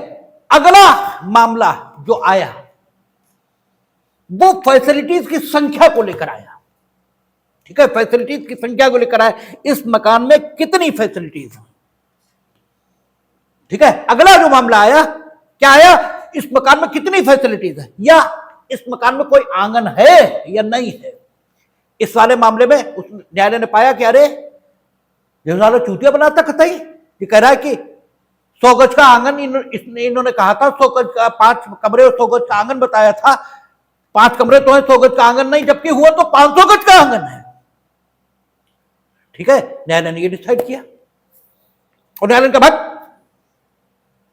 अगला मामला जो आया वो फैसिलिटीज की संख्या को लेकर आया, ठीक है, फैसिलिटीज की संख्या को लेकर आया, इस मकान में कितनी फैसिलिटीज हैं, ठीक है। अगला जो मामला आया, क्या आया, इस मकान में कितनी फैसिलिटीज है, या इस मकान में कोई आंगन है या नहीं है। इस वाले मामले में उस न्यायालय ने पाया कि अरे ये साला चूतिया बनाता कतई, ये कह रहा है कि 100 गज का आंगन, इन्होंने कहा था 100 गज का, 5 कमरे और 100 गज का आंगन बताया था, 5 कमरे तो है, 100 गज का आंगन नहीं, जबकि हुआ तो 500 गज का आंगन है, ठीक है। न्यायालय ने ये डिसाइड किया, और न्यायालय ने कहा भाई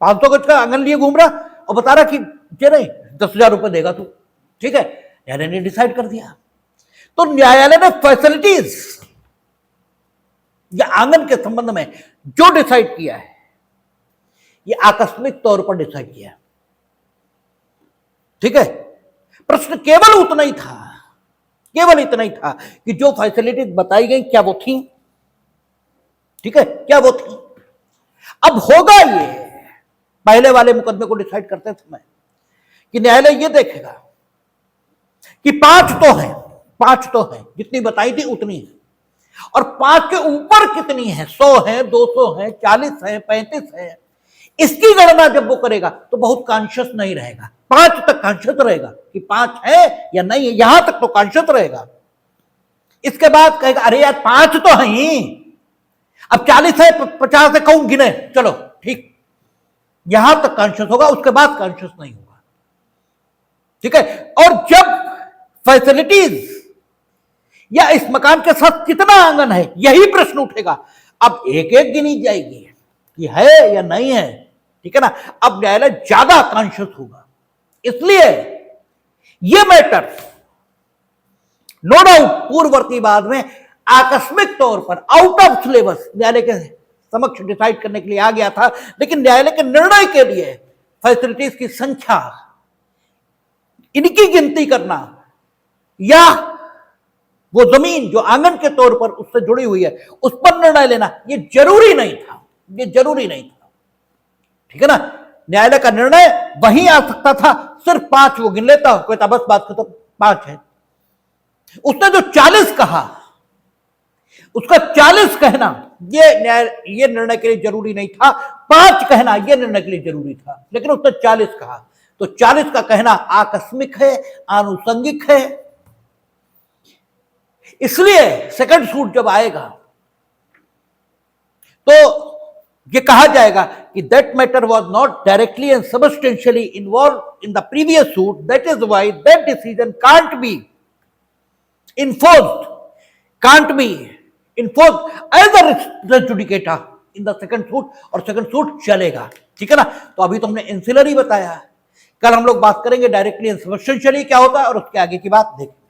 500 गज का आंगन लिए घूम रहा और बता रहा कि ये नहीं 10,000 रुपए देगा तू, ठीक है, न्यायालय ने डिसाइड कर दिया। तो न्यायालय ने फैसिलिटीज या आंगन के संबंध में जो डिसाइड किया है, ये आकस्मिक तौर पर डिसाइड किया। ठीक है, प्रश्न केवल उतना ही था, केवल इतना ही था कि जो फैसिलिटीज बताई गई क्या वो थी? ठीक है, क्या वो थी? अब होगा ये पहले वाले मुकदमे को डिसाइड करते समय कि न्यायालय ये देखेगा कि 5 तो है, 5 तो है, जितनी बताई थी उतनी है, और 5 के ऊपर कितनी है, 100 है, 200 है, 40 है, 35 है, इसकी गणना जब वो करेगा तो बहुत कॉन्शियस नहीं रहेगा। 5 तक कॉन्शियस रहेगा कि 5 है या नहीं है, यहां तक तो कॉन्शियस रहेगा। इसके बाद कहेगा अरे यार 5 तो है ही, अब 40 है, 50 है, कौन गिने, चलो ठीक, यहां तक कॉन्शियस होगा, उसके बाद कॉन्शियस नहीं होगा। ठीक है, और जब फैसिलिटीज या इस मकान के साथ कितना आंगन है, यही प्रश्न उठेगा। अब एक एक गिनी जाएगी कि है या नहीं है। ठीक है ना, अब न्यायालय ज्यादा कॉन्शियस होगा। इसलिए यह मैटर नो डाउट पूर्ववर्ती बाद में आकस्मिक तौर पर आउट ऑफ सिलेबस न्यायालय के समक्ष डिसाइड करने के लिए आ गया था, लेकिन न्यायालय के निर्णय के लिए फैसिलिटीज की संख्या, इनकी गिनती करना या वो जमीन जो आंगन के तौर पर उससे जुड़ी हुई है उस पर निर्णय लेना, ये जरूरी नहीं था, ये जरूरी नहीं था। ठीक है ना, न्यायालय का निर्णय वहीं आ सकता था, सिर्फ 5 वो गिन लेता, कहता बस बात खत्म, 5 है। उसने जो 40 कहा, उसका 40 कहना ये निर्णय के लिए जरूरी नहीं था, 5 कहना ये निर्णय के लिए जरूरी था, लेकिन उसने 40 कहा। तो 40 का कहना आकस्मिक है, आनुषंगिक है। इसलिए सेकंड सूट जब आएगा तो ये कहा जाएगा कि that matter was not directly and substantially involve in the previous suit, that is why that decision can't be enforced, can't be enforced as a res judicata in the second suit, और सेकंड सूट चलेगा। ठीक है ना, तो अभी तो हमने एंसिलरी बताया, कल हम लोग बात करेंगे डायरेक्टली एंड सबस्टेंशियली क्या होता है और उसके आगे की बात देखेंगे।